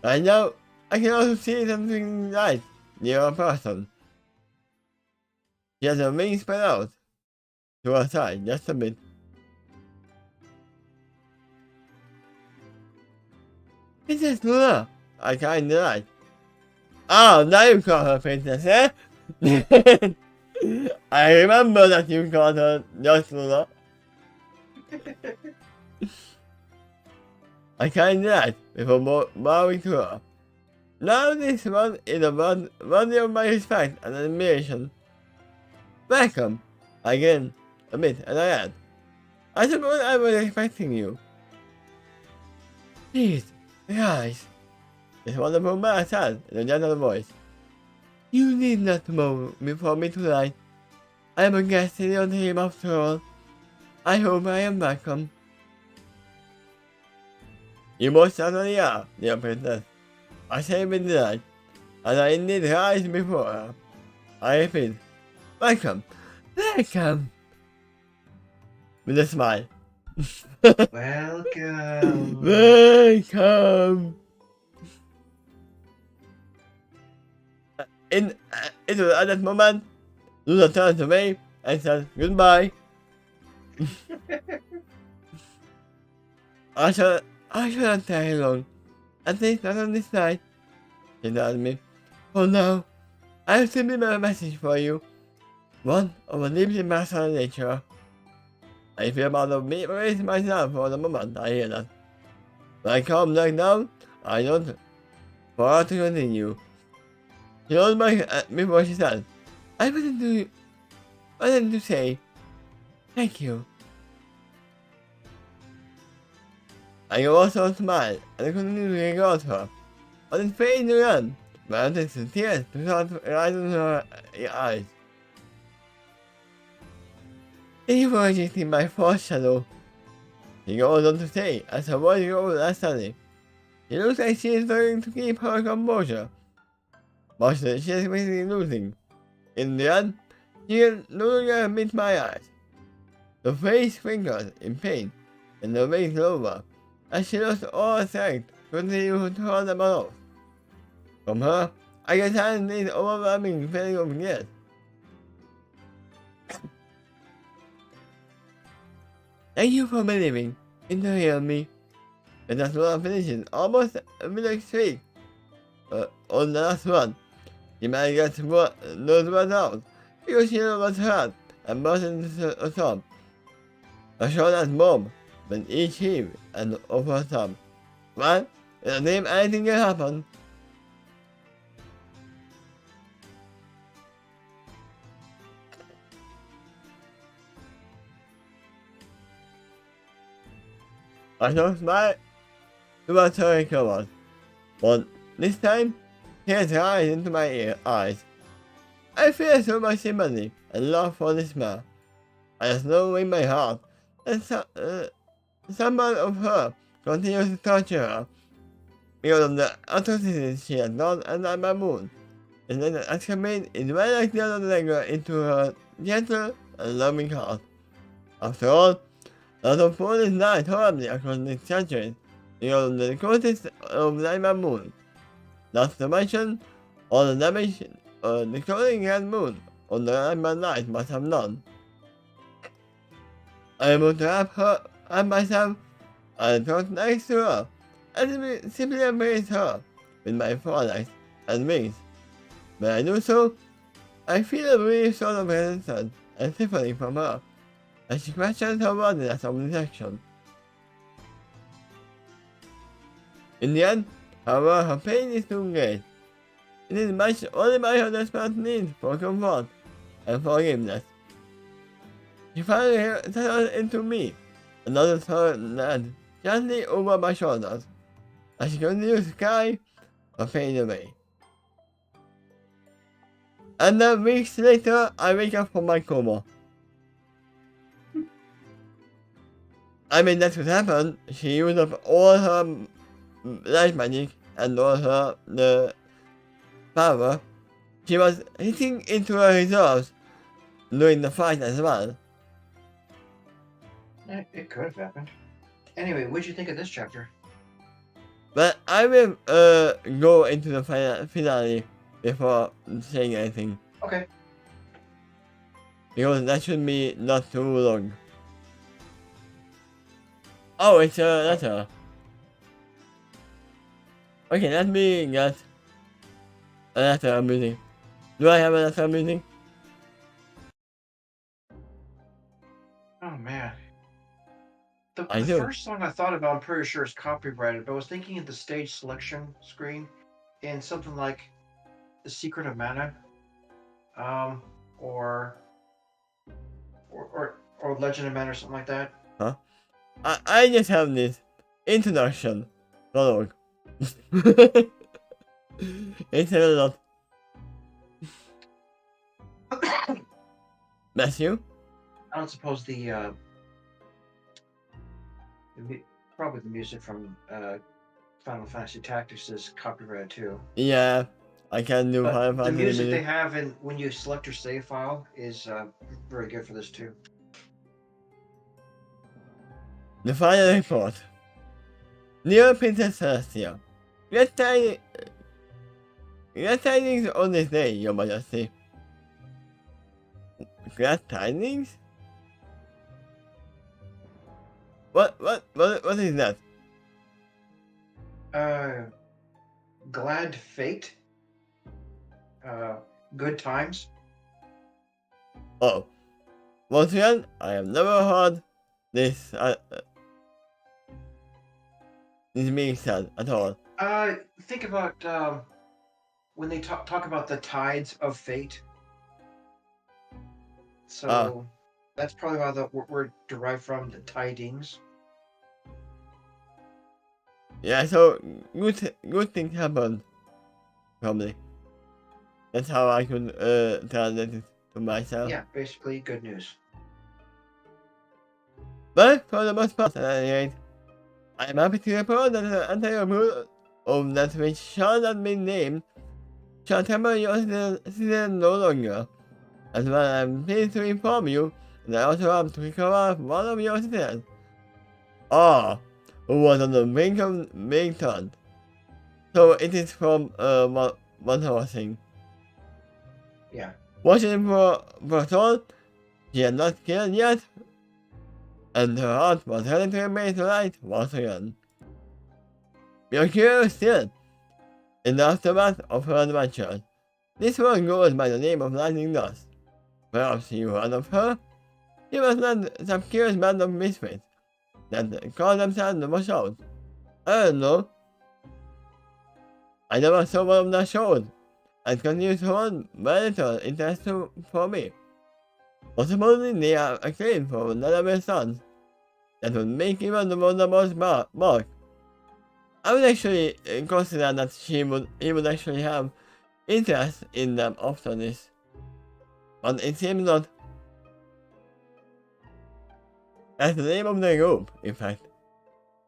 I know. I can also see something light near a person. She has her wings spread out to her side just a bit. Princess Luna, I kinda like. Oh, now you call her princess, eh? I remember that you called her just Luna. I kinda like before bowing to her. Now this one is a worthy of my respect and admiration. Welcome, again, a bit, and I add. I suppose I was expecting you. Please, rise. This wonderful man said in a gentle voice. You need not move before me tonight. I am a guest in your dream after all. I hope I am welcome. You most certainly are, dear princess. I say with delight, and I indeed rise before her. I repeat, welcome, welcome, with a smile. Welcome. Welcome. It was at that moment, Luna turned away and said goodbye. I shouldn't stay long. At least not on this night. She told me. Oh no, I have simply a message for you. One of a deeply personal nature. I feel about to raise myself for the moment I hear that. When I calm back down, I don't for her to continue. She rolled before she said, I wanted to say, thank you. I also smiled and continued to regard her, but it faded again, but I the tears to start rising in her eyes. Thank you for rejecting my foreshadow. She goes on to say as her voice grows less steady. It looks like she is trying to keep her composure, but she is basically losing. In the end, she can no longer meet my eyes. The face wrinkles in pain, and the face lower, as she lost all strength to continue to hold them off. From her, I can sense this overwhelming feeling of guilt. Thank you for believing in to heal me. And that's what I'm finishing. Almost a minute streak. On the last one. You might get those words out. Because she was hurt and burst into a sob. A short as bomb, but each heave and over a sob. Well, in the name anything can happen. I don't smile to my story covered, but this time, tears rise into my eyes. I feel so much sympathy and love for this man. I just know in my heart that someone of her continues to torture her because of the atrocities she has done under my moon, and then the excrement is right like the other dagger into her gentle and loving heart. After all, a lot of food is died horribly across the centuries because of the causes of Nightmare Moon. Not to mention all the damage the clothing Red Moon on the Nightmare Night must have done. I am able to have myself and talk next to her and simply embrace her with my forelegs and wings. When I do so, I feel a brief sort of resistance and sympathy from her as she questions her worthiness of rejection. In the end, however, her pain is too great. It is matched only by her desperate need for comfort and forgiveness. She finally settles into me and nods her hand gently over my shoulders as she continues to carry her pain away. And then weeks later, I wake up from my coma. I mean, that's what happened. She used up all her life magic and all her power. She was hitting into her reserves during the fight as well. It could have happened. Anyway, what did you think of this chapter? But I will go into the finale before saying anything. Okay. Because that should be not too long. Oh, it's a letter. Okay, let me get a letter I'm using. Do I have a letter I'm using? Oh man. The do. first song I thought about, I'm pretty sure is copyrighted, but I was thinking of the stage selection screen in something like The Secret of Mana, or Legend of Mana or something like that. Huh? I just have this introduction prologue. It's a lot. Bless you. I don't suppose probably the music from Final Fantasy Tactics is copyrighted too. Yeah, I can do Final But the Fantasy music they have when you select your save file is very good for this too. The final report. Dear Princess Celestia, great tidings on this day, Your Majesty. Great tidings? What is that? Glad fate. Good times. Oh, once again, I have never heard this being said at all. Think about when they talk about the tides of fate. So that's probably how the word derived from, the tidings. Yeah, so good things happen. Probably. That's how I could translate it to myself. Yeah, basically good news. But for the most part, at any rate, I am happy to report that the entire mood of that which shall not be named shall temper your citizen no longer. As well, I am pleased to inform you that I also have to recover one of your citizens. Who was on the brink of being turned. So it is from one horse thing. Yeah. Watching for Saul, she had not killed yet. and her heart was ready to remain light once again. We are curious still. In the aftermath of her adventure, this one goes by the name of Lightning Dust. Perhaps you heard of her? She was not some curious band of misfits that called themselves the Washout. I don't know. I never saw one of their shows, and continues to hold very little interest for me. But supposedly they are acclaimed for another songs that would make even the most mark. I would actually consider that he would actually have interest in them after this. But it seems not. That's the name of the group, in fact.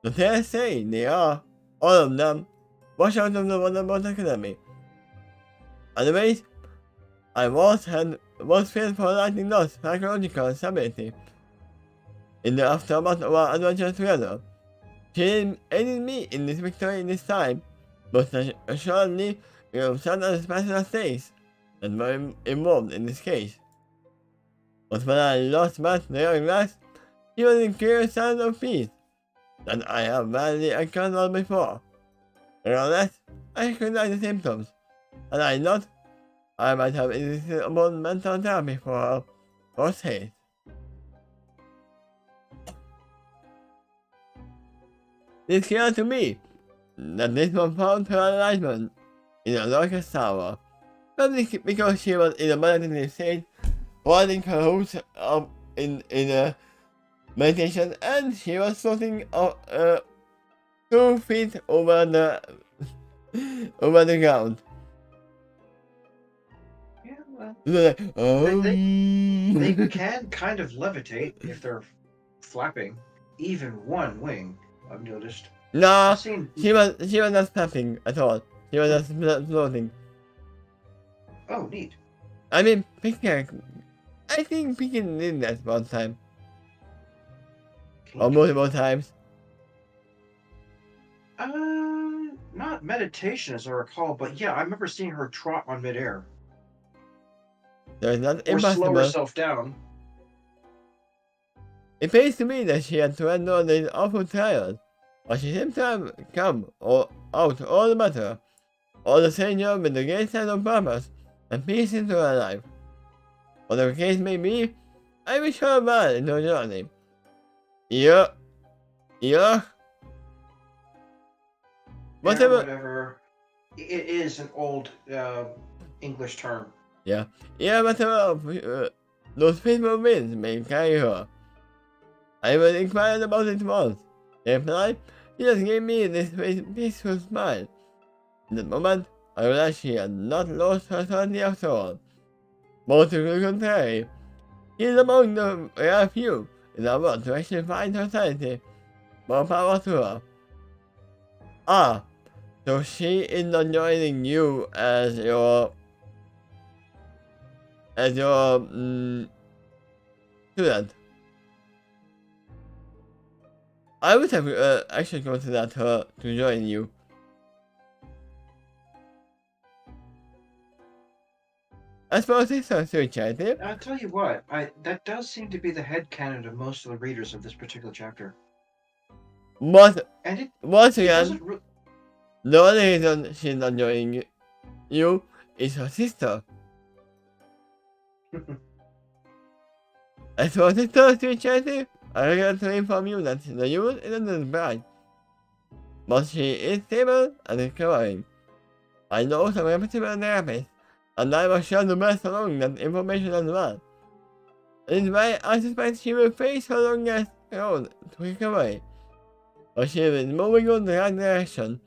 The tales say they are, all of them, washed out of the Wonderbolt Academy. Anyways, I was filled for Lightning Dust's psychological stability. In the aftermath of our adventure together, she aided me in this victory this time, but assuredly we have certain special stakes that were involved in this case. But when I lost back the young glass, he was in clear sign of peace that I have badly encountered before. Nevertheless, I recognize the symptoms, and I thought I might have insisted upon mental therapy for her first haste. It is clear to me that this one found her enlightenment in a darkest tower, probably because she was in a meditative state, holding her hoops up in a meditation, and she was floating 2 feet over the ground. Yeah, well, Like, they can kind of levitate if they're flapping, even one wing. I've noticed. Nah, I've seen. she was not flapping at all. She was just floating. Oh, neat. I mean, I think Pekin did that one time. Or multiple times. Not meditation as I recall, but yeah, I remember seeing her trot on midair. So it's not Or slow impossible. herself down. It appears to me that she had to endure these awful trials, but she seems to have come out all the better, all the same job with the great sense of purpose and peace into her life. Whatever the case may be, I wish her well in her journey. Yeah. Whatever. It is an old English term. Yeah, whatever those faithful winds may carry her. I was inquired about it once. In reply, she just gave me this peaceful smile. In that moment, I realized she had not lost her sanity after all. More to the contrary, she is among the rare few in the world to actually find her sanity. More power to her. Ah, so she is not joining you as your student. I would have actually considered her to join you. I suppose it's a charity. I'll tell you what, that does seem to be the headcanon of most of the readers of this particular chapter. But And it once again, doesn't the only reason she's not joining you is her sister. As for sister to charity, I regret to inform you that the youth isn't bright, but she is stable and recovering. I know some reputable therapists, and I was sure to pass along that information as well. That is why I suspect she will face her longest road to recovery, but she is moving on the right direction,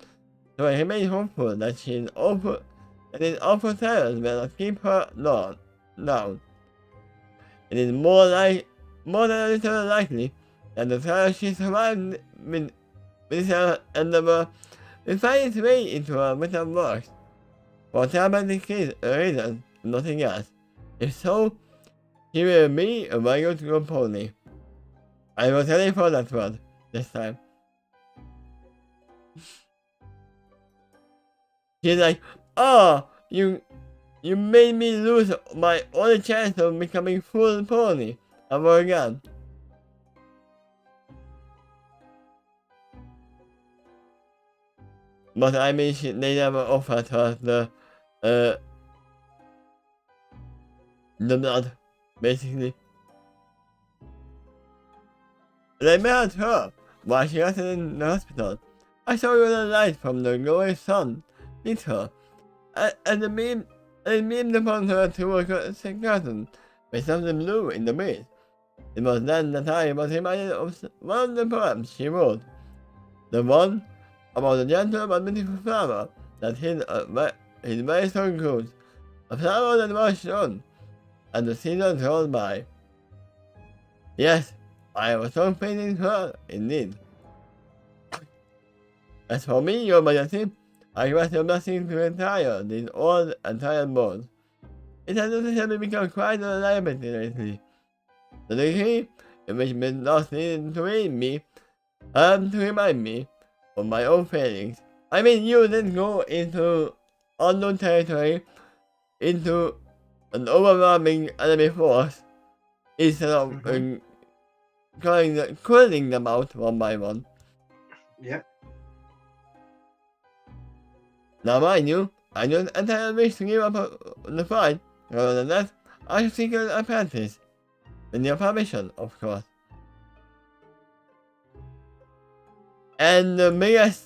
so I remain hopeful that these awful trials will not keep her down. It is more than a little likely that the trial she survived with her endeavor will find its way into her written works. For therapeutic reasons, nothing else. If so, she will be a very good pony. I was ready for that word this time. She's like, oh, you made me lose my only chance of becoming full pony ever again. but I mean, they never offered her the blood, basically. They met her while she was in the hospital. I saw you the light from the glowing sun hit her, and the beamed upon her through a curtain with something blue in the breeze. It was then that I was reminded of one of the poems she wrote, the one about the gentle but beautiful flower that hid his very strong roots, a flower that was shown, and the seasons rolled by. Yes, I was so painting her, indeed. As for me, your majesty, I request your blessing to retire these old and tired bones. It has necessarily become quite a liability lately. The degree in which Miss Lost needed to read me, to remind me of my own failings. I mean, you didn't go into unknown territory, into an overwhelming enemy force, instead of calling them out one by one. Yep. Now mind you, I don't entirely wish to give up the fight. Rather than that, I should seek an apprentice. With your permission, of course. And the biggest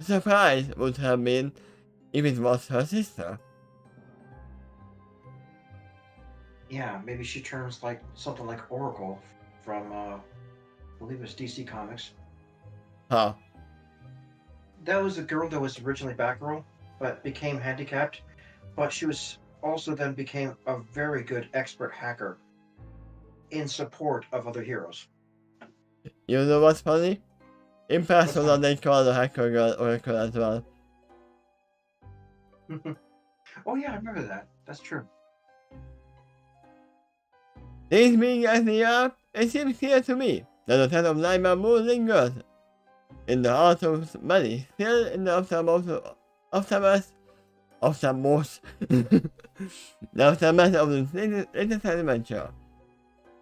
surprise would have been if it was her sister. Yeah, maybe she turns like something like Oracle from, I believe it was DC Comics. Huh. That was a girl that was originally Batgirl, but became handicapped. But she was also then became a very good expert hacker in support of other heroes. You know what's funny? In Persona they call the hacker girl Oracle as well. Oh yeah, I remember that. That's true. These being as they are, it seems clear to me that the threat of Nightmare Moon lingers in the heart of many, still in the aftermath of the latest adventure.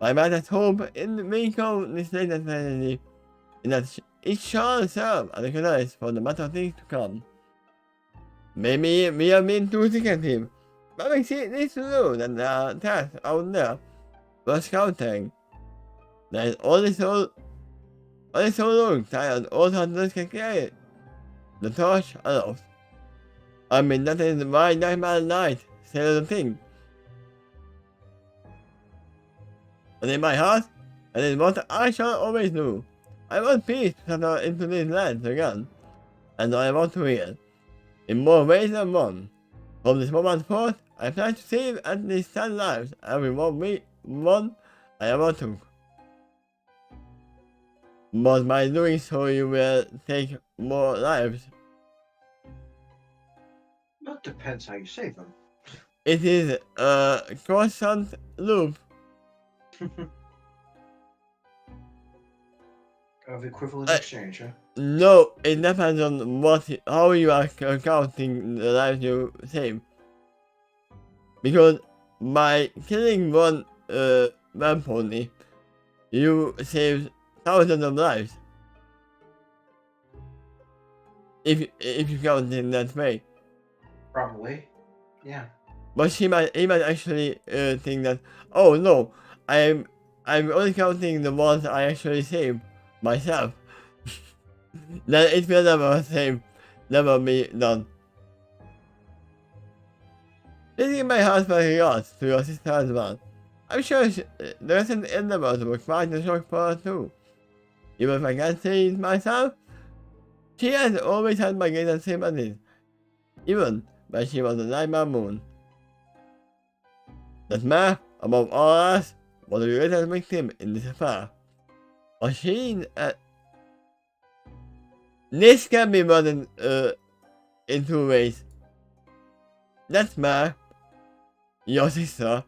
My matters hope in the vehicle this latest tragedy is that it shall serve as a catalyst for the matter things to come. Maybe we have been too secretive, but we see this to know that there are tasks out there for scouting. There is only so long tired old hunters can carry it. The torch allows. I mean, that is why Nightmare Night said the thing. And in my heart, that is what I shall always do. I want peace to settle into these lands again, and I want to heal, in more ways than one. From this moment forth, I plan to save at least 10 lives every one I ever took. But by doing so, you will take more lives. That depends how you save them. It is a constant loop. Of equivalent exchange, huh? No, it depends on how you are counting the lives you save. Because by killing one man pony, you save thousands of lives. If you count in that way. Probably. Yeah. But he might actually think that, oh no, I'm only counting the ones I actually save myself. Then it will never be done. This is my heartfelt regards to your sister as well. I'm sure the recent endeavors were quite a shock for her too. Even if I can't say it myself, she has always had my greatest sympathies, even when she was a Nightmare Moon. That man, above all else, was the greatest victim in this affair. But this can be worded in two ways. That man, your sister,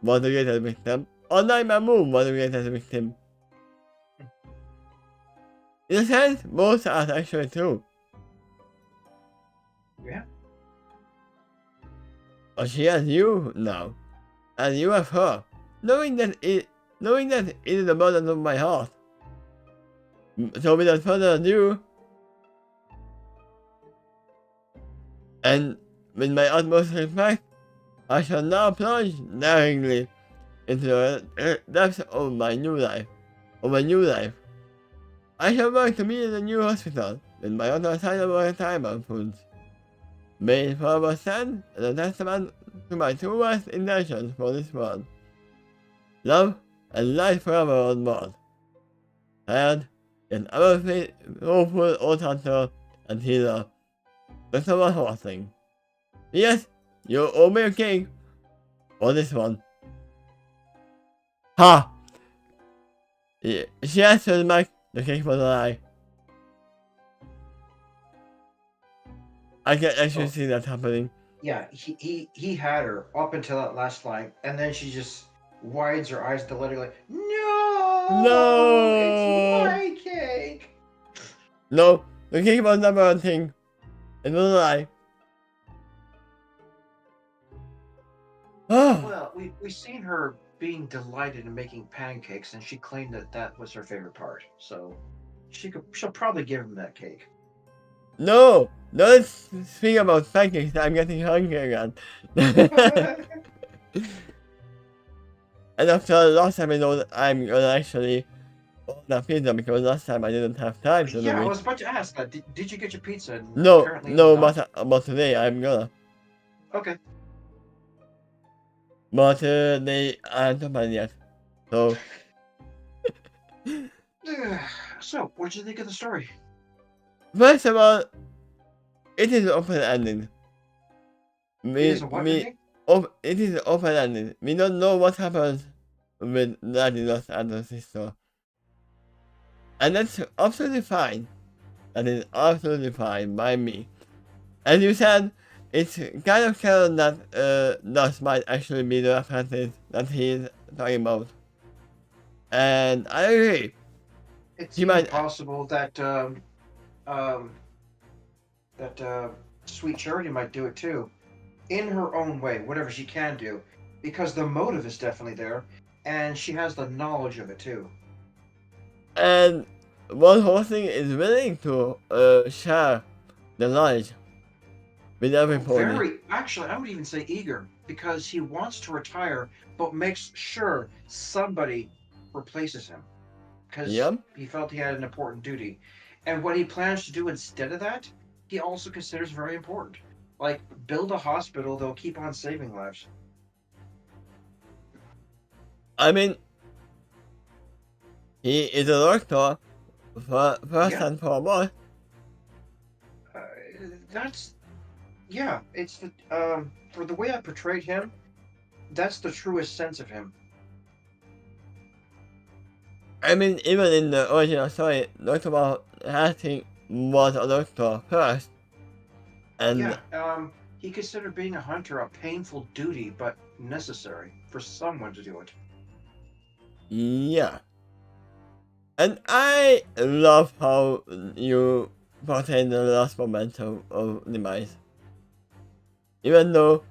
was the greatest victim, or Nightmare Moon was the greatest victim. In a sense, both are actually true. Yeah. But she has you now, and you have her, knowing that it is the burden of my heart. So without further ado, and with my utmost respect, I shall now plunge daringly into the depths of my new life. I shall work to be in a new hospital with my unassignable retirement funds. May it forever stand as a testament to my true worst intentions for this world. Love and life forever on board. And an ever hopeful old hunter and healer, Christopher Horsing. Yes, you owe me a king for this one. Ha! Yeah, she answered Mike, the king was a lie. I can actually see that happening. Yeah, he had her up until that last line, and then she just widens her eyes to let her like, no, it's my cake. No, the king was never a thing. It was a lie. Well, we've seen her being delighted in making pancakes, and she claimed that that was her favorite part. So she'll probably give him that cake. No, don't speak about pancakes. I'm getting hungry again. And after last time I know that I'm gonna actually order that pizza because last time I didn't have time to do Yeah, I it. was about to ask that. Did you get your pizza? And No, apparently no, not. but today I'm gonna. Okay. But they aren't open yet. So, So, what did you think of the story? first of all, it is open ended. It is a what ending? It is open ended. We don't know what happens with Daddy Lost and her sister. And that's absolutely fine. That is absolutely fine by me. As you said, it's kind of canon that Dust might actually be the apprentice that he is talking about. And I agree. It's He might possible that Sweet Charity might do it too, in her own way, whatever she can do, because the motive is definitely there, and she has the knowledge of it too. And one Hosting is willing to share the knowledge with every pony. Actually, I would even say eager, because he wants to retire, but makes sure somebody replaces him, because Yep. he felt he had an important duty. And what he plans to do instead of that, he also considers very important. Like, build a hospital that'll keep on saving lives. I mean, he is a doctor first Yeah. and foremost. That's it's the for the way I portrayed him, that's the truest sense of him. I mean, even in the original story, Dr. Hattie was a doctor first. And he considered being a hunter a painful duty, but necessary for someone to do it. yeah. And I love how you portray the last moment of Demise. Even though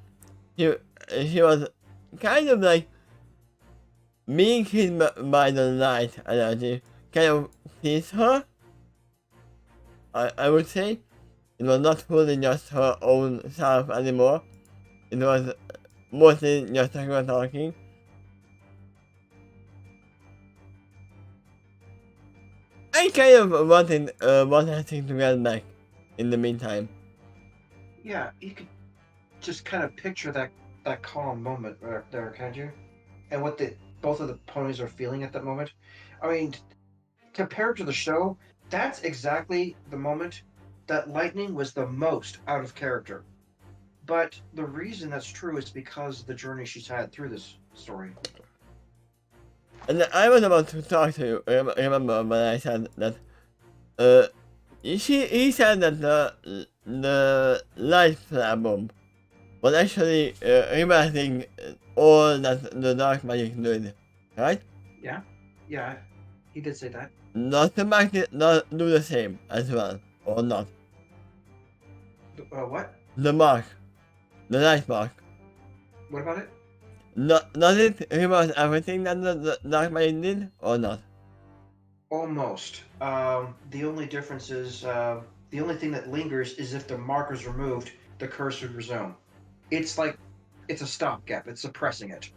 he was kind of like being hit by the light energy kind of hit her. I would say it was not fully just her own self anymore. It was mostly just her talking. I kind of wanted thing to get back in the meantime. Yeah, you could just kind of picture that calm moment right there, can't you? And what both of the ponies are feeling at that moment. I mean, compared to the show, that's exactly the moment that Lightning was the most out of character. But the reason that's true is because of the journey she's had through this story. And I was about to talk to you. Remember when I said that? He said that the light flare bomb was actually reversing all that the dark magic did, right? Yeah, he did say that. Not the magnet not do the same as well, or not. What? The mark, the light mark. What about it? Does it reverse everything that the dark magic did, or not? Almost. The only difference is the only thing that lingers is if the marker is removed, the curse would resume. It's like it's a stopgap. It's suppressing it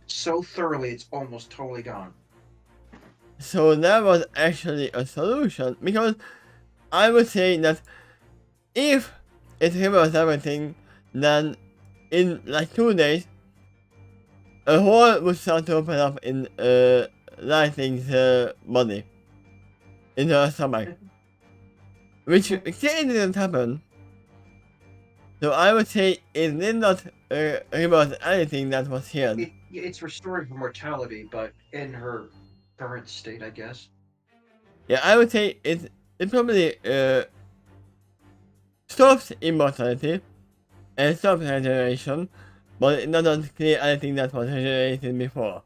so thoroughly it's almost totally gone. So that was actually a solution, because I would say that if it removes everything, then in like 2 days, a hole would start to open up in Lightning's body, in her stomach, which clearly didn't happen. So I would say it did not remove anything that was healed. It's restoring her mortality, but in her current state, I guess. Yeah, I would say it probably stops immortality and stops regeneration, but it doesn't clear anything that was regenerated before.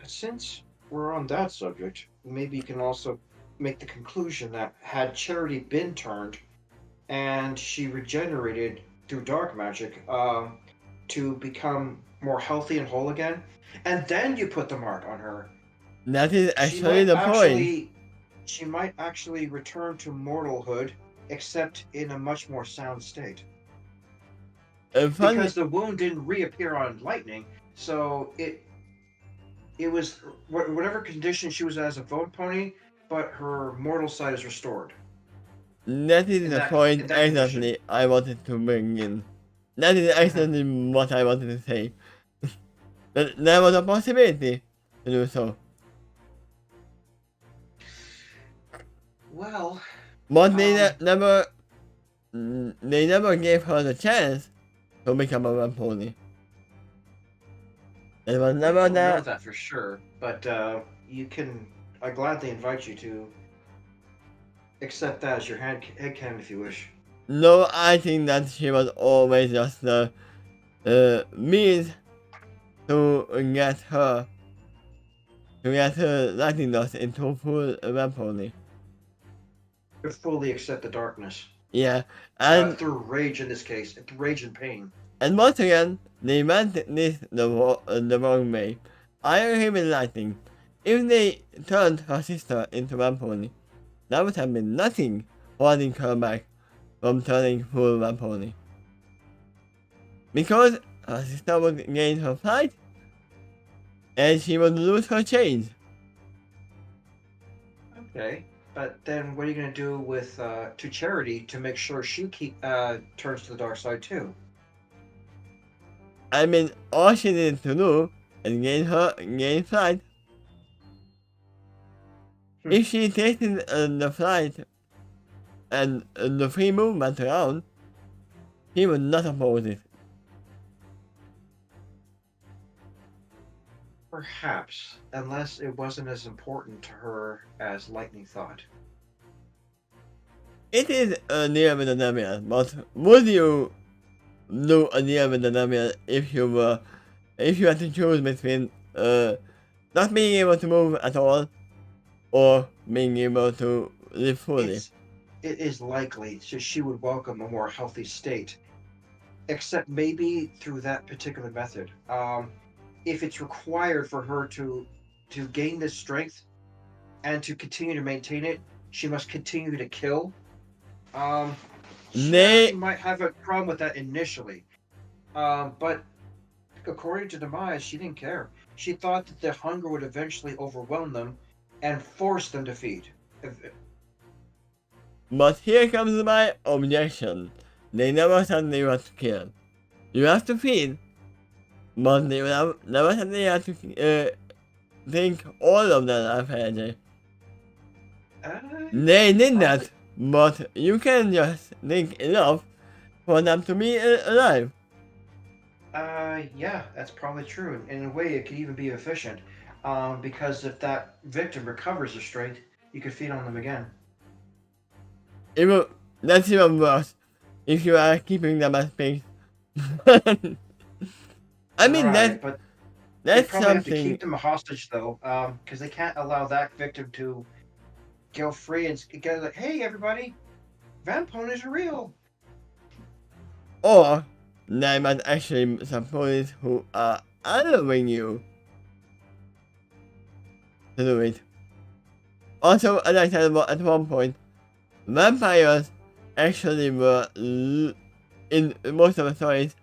Since we're on that subject, maybe you can also make the conclusion that had Charity been turned and she regenerated through dark magic to become more healthy and whole again, and then you put the mark on her, That is she actually might the point. actually return to mortalhood, except in a much more sound state. Funny, Because the wound didn't reappear on lightning, so it was whatever condition she was as a bone pony, but her mortal side is restored that is the in point that condition. exactly I wanted to bring in. That is actually what I wanted to say. That there was a possibility to do so. Well, But they never gave her the chance to become a red pony. It was I never don't know that. that for sure, but you can. I gladly invite you to accept that as your headcanon if you wish. No, I think that she was always just the means to get her lightning dust into full red pony. To fully accept the darkness Yeah, and through rage in this case, rage and pain. once again, they meant this the wrong way. I agree with Lightning. If they turned her sister into red pony, that would have been nothing holding her back from turning full red pony. Because her sister would gain her flight, and she would lose her chains. Okay, but then what are you going to do with to Charity to make sure she turns to the dark side too? I mean, all she needed to do is gain flight. If she tasted the flight and the free movement around, he would not oppose it. Perhaps, unless it wasn't as important to her as Lightning thought. It is a near with the but would you do a near with the if you had to choose between not being able to move at all or being able to live fully? It is likely she would welcome a more healthy state, except maybe through that particular method. If it's required for her to gain this strength and to continue to maintain it, she must continue to kill. Charity might have a problem with that initially, but according to Demise, she didn't care. She thought that the hunger would eventually overwhelm them and force them to feed. But here comes my objection. They never said they were to kill. You have to feed, but they never said they had to drink all of the life energy. They did that, but you can just drink enough for them to be alive. Yeah, that's probably true. And in a way, it could even be efficient, because if that victim recovers their strength, you could feed on them again. That's even worse if you are keeping them at space. I mean, right, but that's probably have to something. keep them a hostage though, because they can't allow that victim to go free and get like, "Hey, everybody, vampires are real." Or there might actually be some police who are allowing you to do it. Also, as I said at one point, vampires actually were, in most of the stories,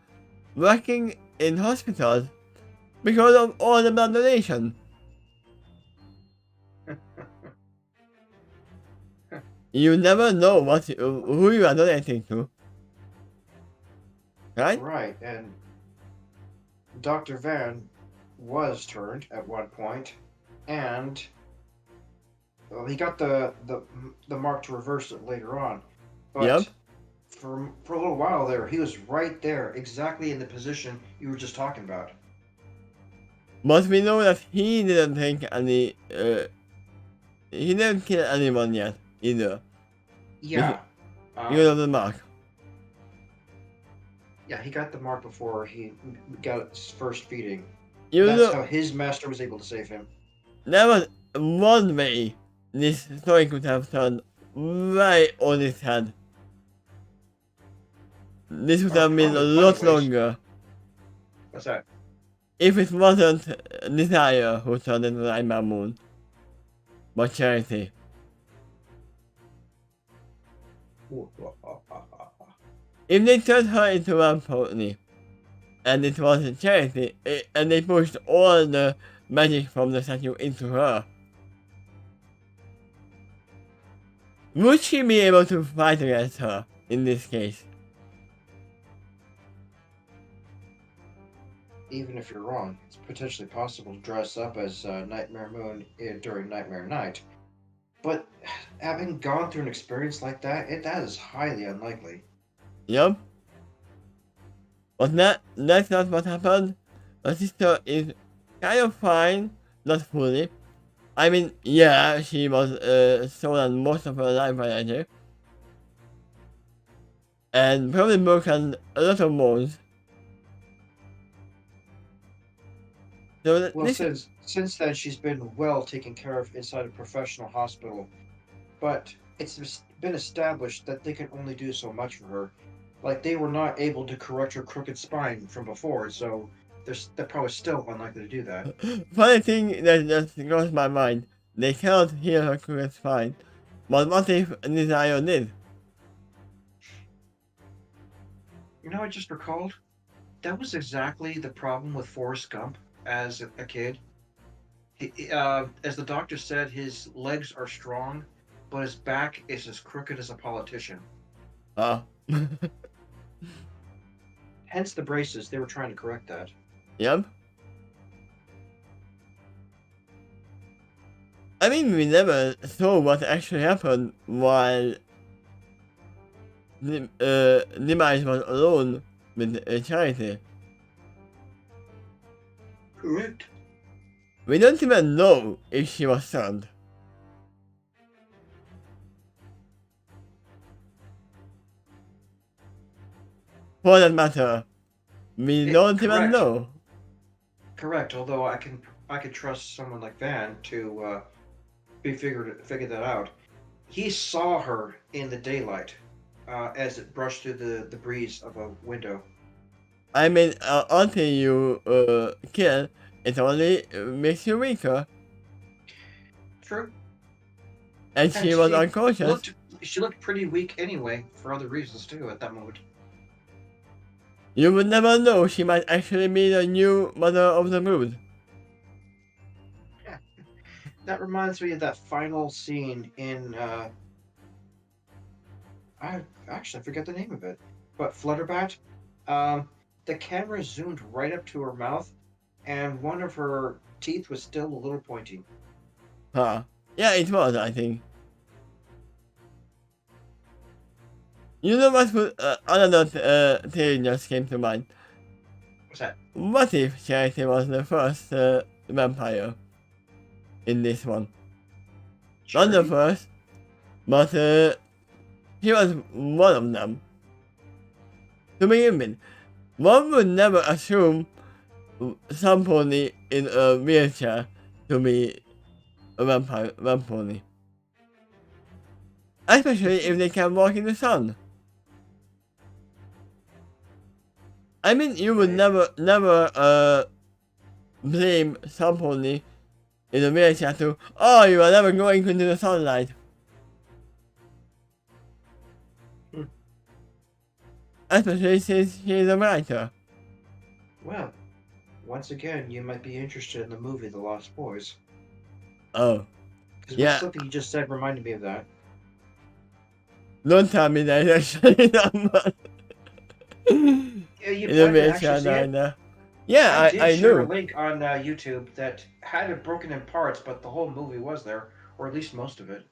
working in hospitals because of all the blood donation. You never know who you are donating to. Right? Right, and Dr. Van was turned at one point, and well, he got the mark to reverse it later on. Yep. But for a little while there, he was right there, exactly in the position you were just talking about. But we know that he didn't take any, he didn't kill anyone yet, either. Yeah. Because of the mark. Yeah, he got the mark before he got his first feeding. You That's know, how his master was able to save him. there was one way this story could have turned right on its head. This would have been a Plenty lot ways. longer What's that? if it wasn't Desire who turned into Nightmare Moon, but Charity. If they turned her into one pony, and it was Charity, and they pushed all the magic from the statue into her, would she be able to fight against her in this case? Even if you're wrong, it's potentially possible to dress up as Nightmare Moon during Nightmare Night. But having gone through an experience like that, that is highly unlikely. Yup. But that's not what happened. My sister is kind of fine, not fully. I mean, yeah, she was stolen most of her life energy. And probably broken a lot of bones. So Well, since then, she's been well taken care of inside a professional hospital. But it's been established that they can only do so much for her. Like, they were not able to correct her crooked spine from before, so they're probably still unlikely to do that. funny thing that just goes my mind, they cannot heal her crooked spine. But what if Desire did? You know, I just recalled that was exactly the problem with Forrest Gump as a kid. As the doctor said, his legs are strong, but his back is as crooked as a politician. Hence the braces. They were trying to correct that. Yep. I mean, we never saw what actually happened while Demise was alone with Charity. Correct. We don't even know if she was stunned. For that matter, we don't even correct. know. Correct. Although I could trust someone like Van to figure that out. He saw her in the daylight as it brushed through the breeze of a window. I mean, until you kill, it only makes you weaker. True. And she was unconscious. She looked pretty weak anyway, for other reasons too, at that moment. You would never know, she might actually be the new Mother of the Brood. That reminds me of that final scene in I forget the name of it, but Flutterbat. The camera zoomed right up to her mouth, and one of her teeth was still a little pointy. Huh. Yeah, it was, I think. You know what another theory just came to mind? What's that? What if Charity was the first vampire in this one? Not the first, but he was one of them. To begin with, one would never assume somebody in a wheelchair to be a vampire pony. Especially if they can walk in the sun. I mean, you would never blame somebody in the village tattoo. Oh, you are never going into the sunlight. Especially since she is a writer. Well, once again, you might be interested in the movie The Lost Boys. Oh. Because Yeah. something you just said reminded me of that. Don't tell me that actually not much. Yeah, you In the plan to village actually see it? Yeah, did I share a knew. link on YouTube that had it broken in parts, but the whole movie was there, or at least most of it.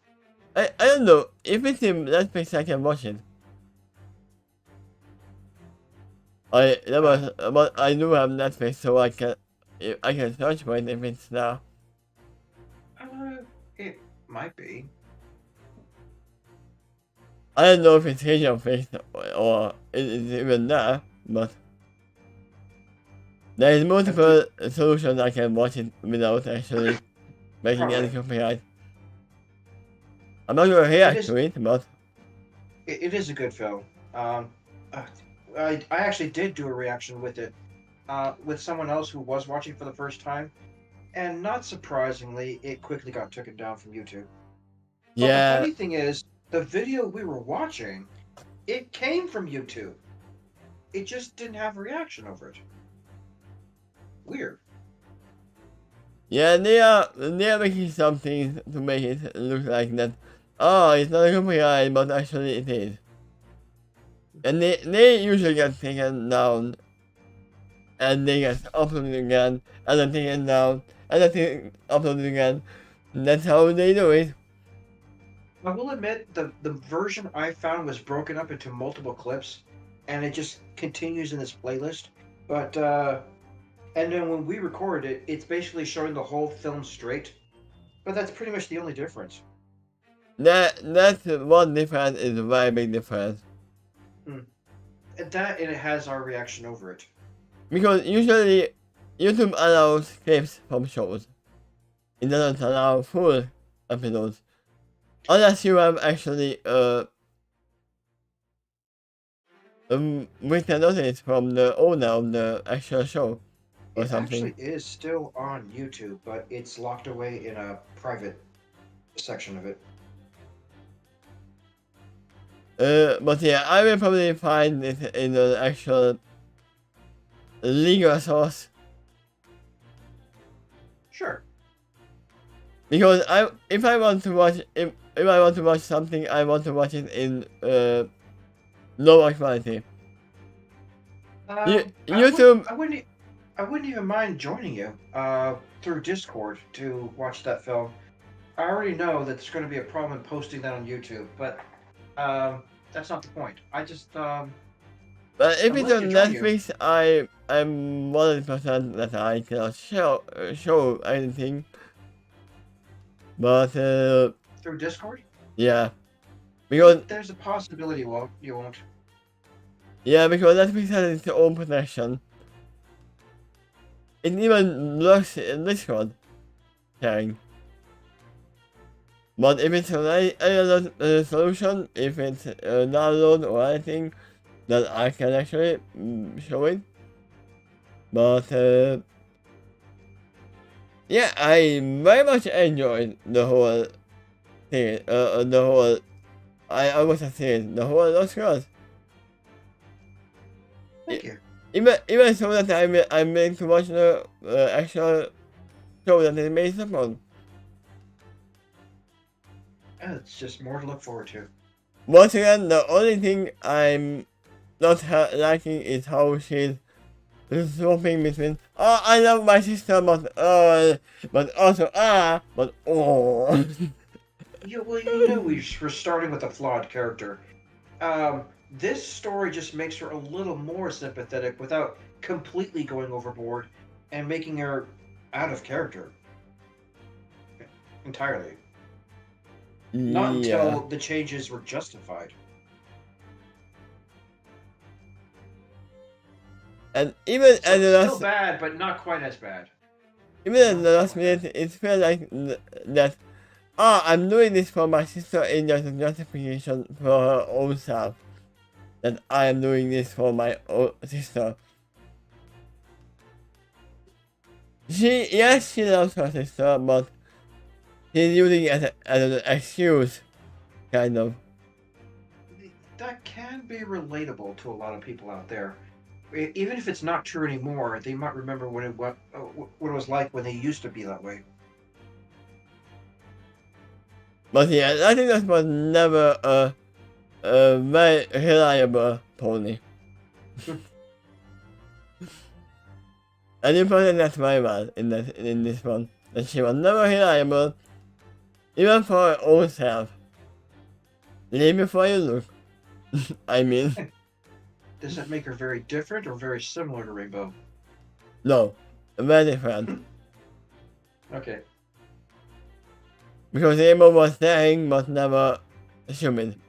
I don't know. If it's in Netflix, I can watch it. But I do have Netflix, so I can search for it if it's now. It might be. I don't know if it's Asian face or it is even there, but there is multiple solutions I can watch it without actually making any copyright. I'm not gonna react to it, but it is a good film. I actually did do a reaction with it, with someone else who was watching for the first time, and not surprisingly, it quickly got taken down from YouTube. But the yeah, funny thing is, the video we were watching, it came from YouTube. It just didn't have a reaction over it. Weird. yeah, they are making something to make it look like that. Oh, it's not a copyright, but actually it is. And they usually get taken down, and they get uploaded again, and then taken down, and then uploaded again. That's how they do it. I will admit the version I found was broken up into multiple clips, and it just continues in this playlist. But and then when we record it, it's basically showing the whole film straight. But that's pretty much the only difference. That's one difference is a very big difference. That and it has our reaction over it. Because usually YouTube allows clips from shows. It doesn't allow full episodes. Unless you have actually written notice from the owner of the actual show or something. It actually is still on YouTube, but it's locked away in a private section of it. But yeah, I will probably find it in the actual legal source. Sure. Because if I want to watch something, I want to watch it in lower quality. YouTube. I wouldn't even mind joining you through Discord to watch that film. I already know that there's going to be a problem in posting that on YouTube, but that's not the point. I just But if it's on Netflix, I'm 100% that I cannot show anything. But through Discord? Yeah. Because there's a possibility you won't. Yeah, because Netflix has its own protection. It even blocks Discord sharing. But if it's any other solution, if it's download or anything, then I can actually show it. But yeah, I very much enjoyed the whole thing. I was a series, the whole Lost Girls. Thank you. Even so that I'm willing to watch the actual show that is based upon. It's just more to look forward to. Once again, the only thing I'm not liking is how she's swapping between I love my sister, but also but oh. Well, you know we're starting with a flawed character. This story just makes her a little more sympathetic without completely going overboard and making her out of character entirely. Not until the changes were justified. And even at the last, still bad, but not quite as bad. Even at the last minute, it felt like that. I'm doing this for my sister in just a justification for her own self. That I am doing this for my own sister. Yes, she loves her sister, but she's using it as an excuse, kind of. That can be relatable to a lot of people out there. Even if it's not true anymore, they might remember what it was like when they used to be that way. But yeah, I think that was never a very reliable pony. And you put it that very well in this one. That she was never reliable, even for her own self. Leave before you look. I mean, Does that make her very different or very similar to Rainbow? no, very different. Okay. Because Rainbow was daring but never human.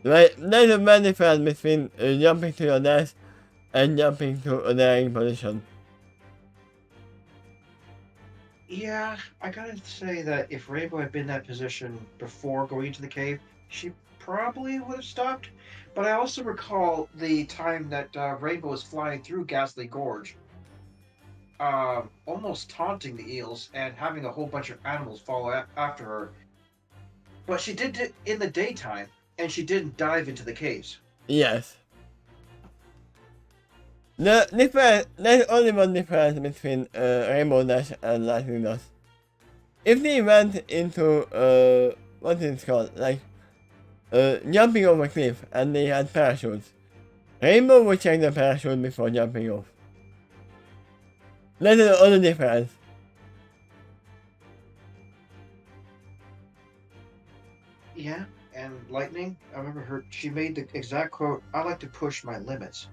Right, there's a very difference between jumping to your death and jumping to a daring position. Yeah, I gotta say that if Rainbow had been in that position before going into the cave, she probably would have stopped. But I also recall the time that Rainbow was flying through Ghastly Gorge, almost taunting the eels and having a whole bunch of animals follow after her. But she did it in the daytime, and she didn't dive into the caves. Yes. There's only one difference between Rainbow Dash and Lightning Dash. If they went into, what is it called, like, jumping over a cliff and they had parachutes, Rainbow would check the parachute before jumping off. That's the only difference. Yeah, and Lightning, I remember she made the exact quote, "I like to push my limits."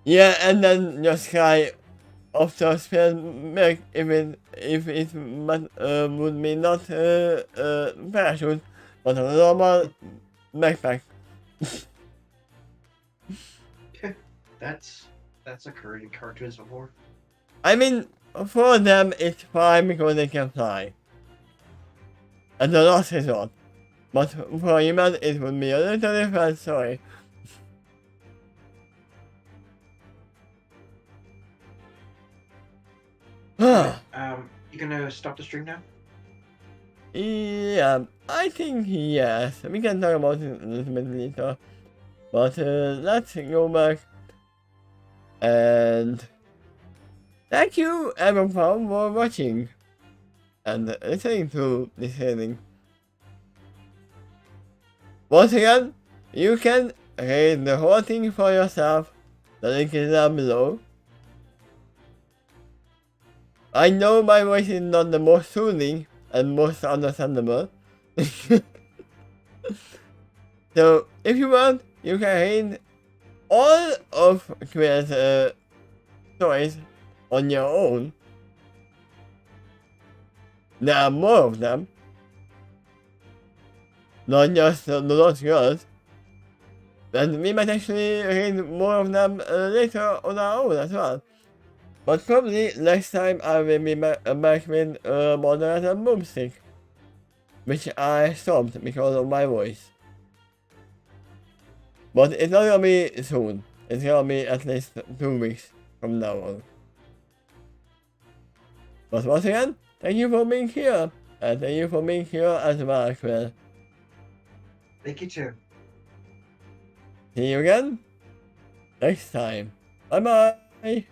Yeah, and then just sky of the spell make if it would be not parachute, but a normal backpack. That's occurred in cartoons before. I mean, for them it's fine because they can fly. And the last resort. But for humans it would be a little different story. You gonna stop the stream now? Yeah, I think yes. We can talk about it a little bit later. But let's go back. And thank you everyone for watching and listening to this hearing. Once again, you can read the whole thing for yourself. The link is down below. I know my voice is not the most soothing and most understandable. So if you want, you can read all of Quill's stories on your own. There are more of them. Not just the Lost Girls. And we might actually read more of them later on our own as well. But probably next time I will be back with Moderator Boomstick. Which I stopped because of my voice. But it's not gonna be soon. It's gonna be at least 2 weeks from now on. But once again, thank you for being here. And thank you for being here as well, Quill. Thank you too. See you again next time. Bye bye.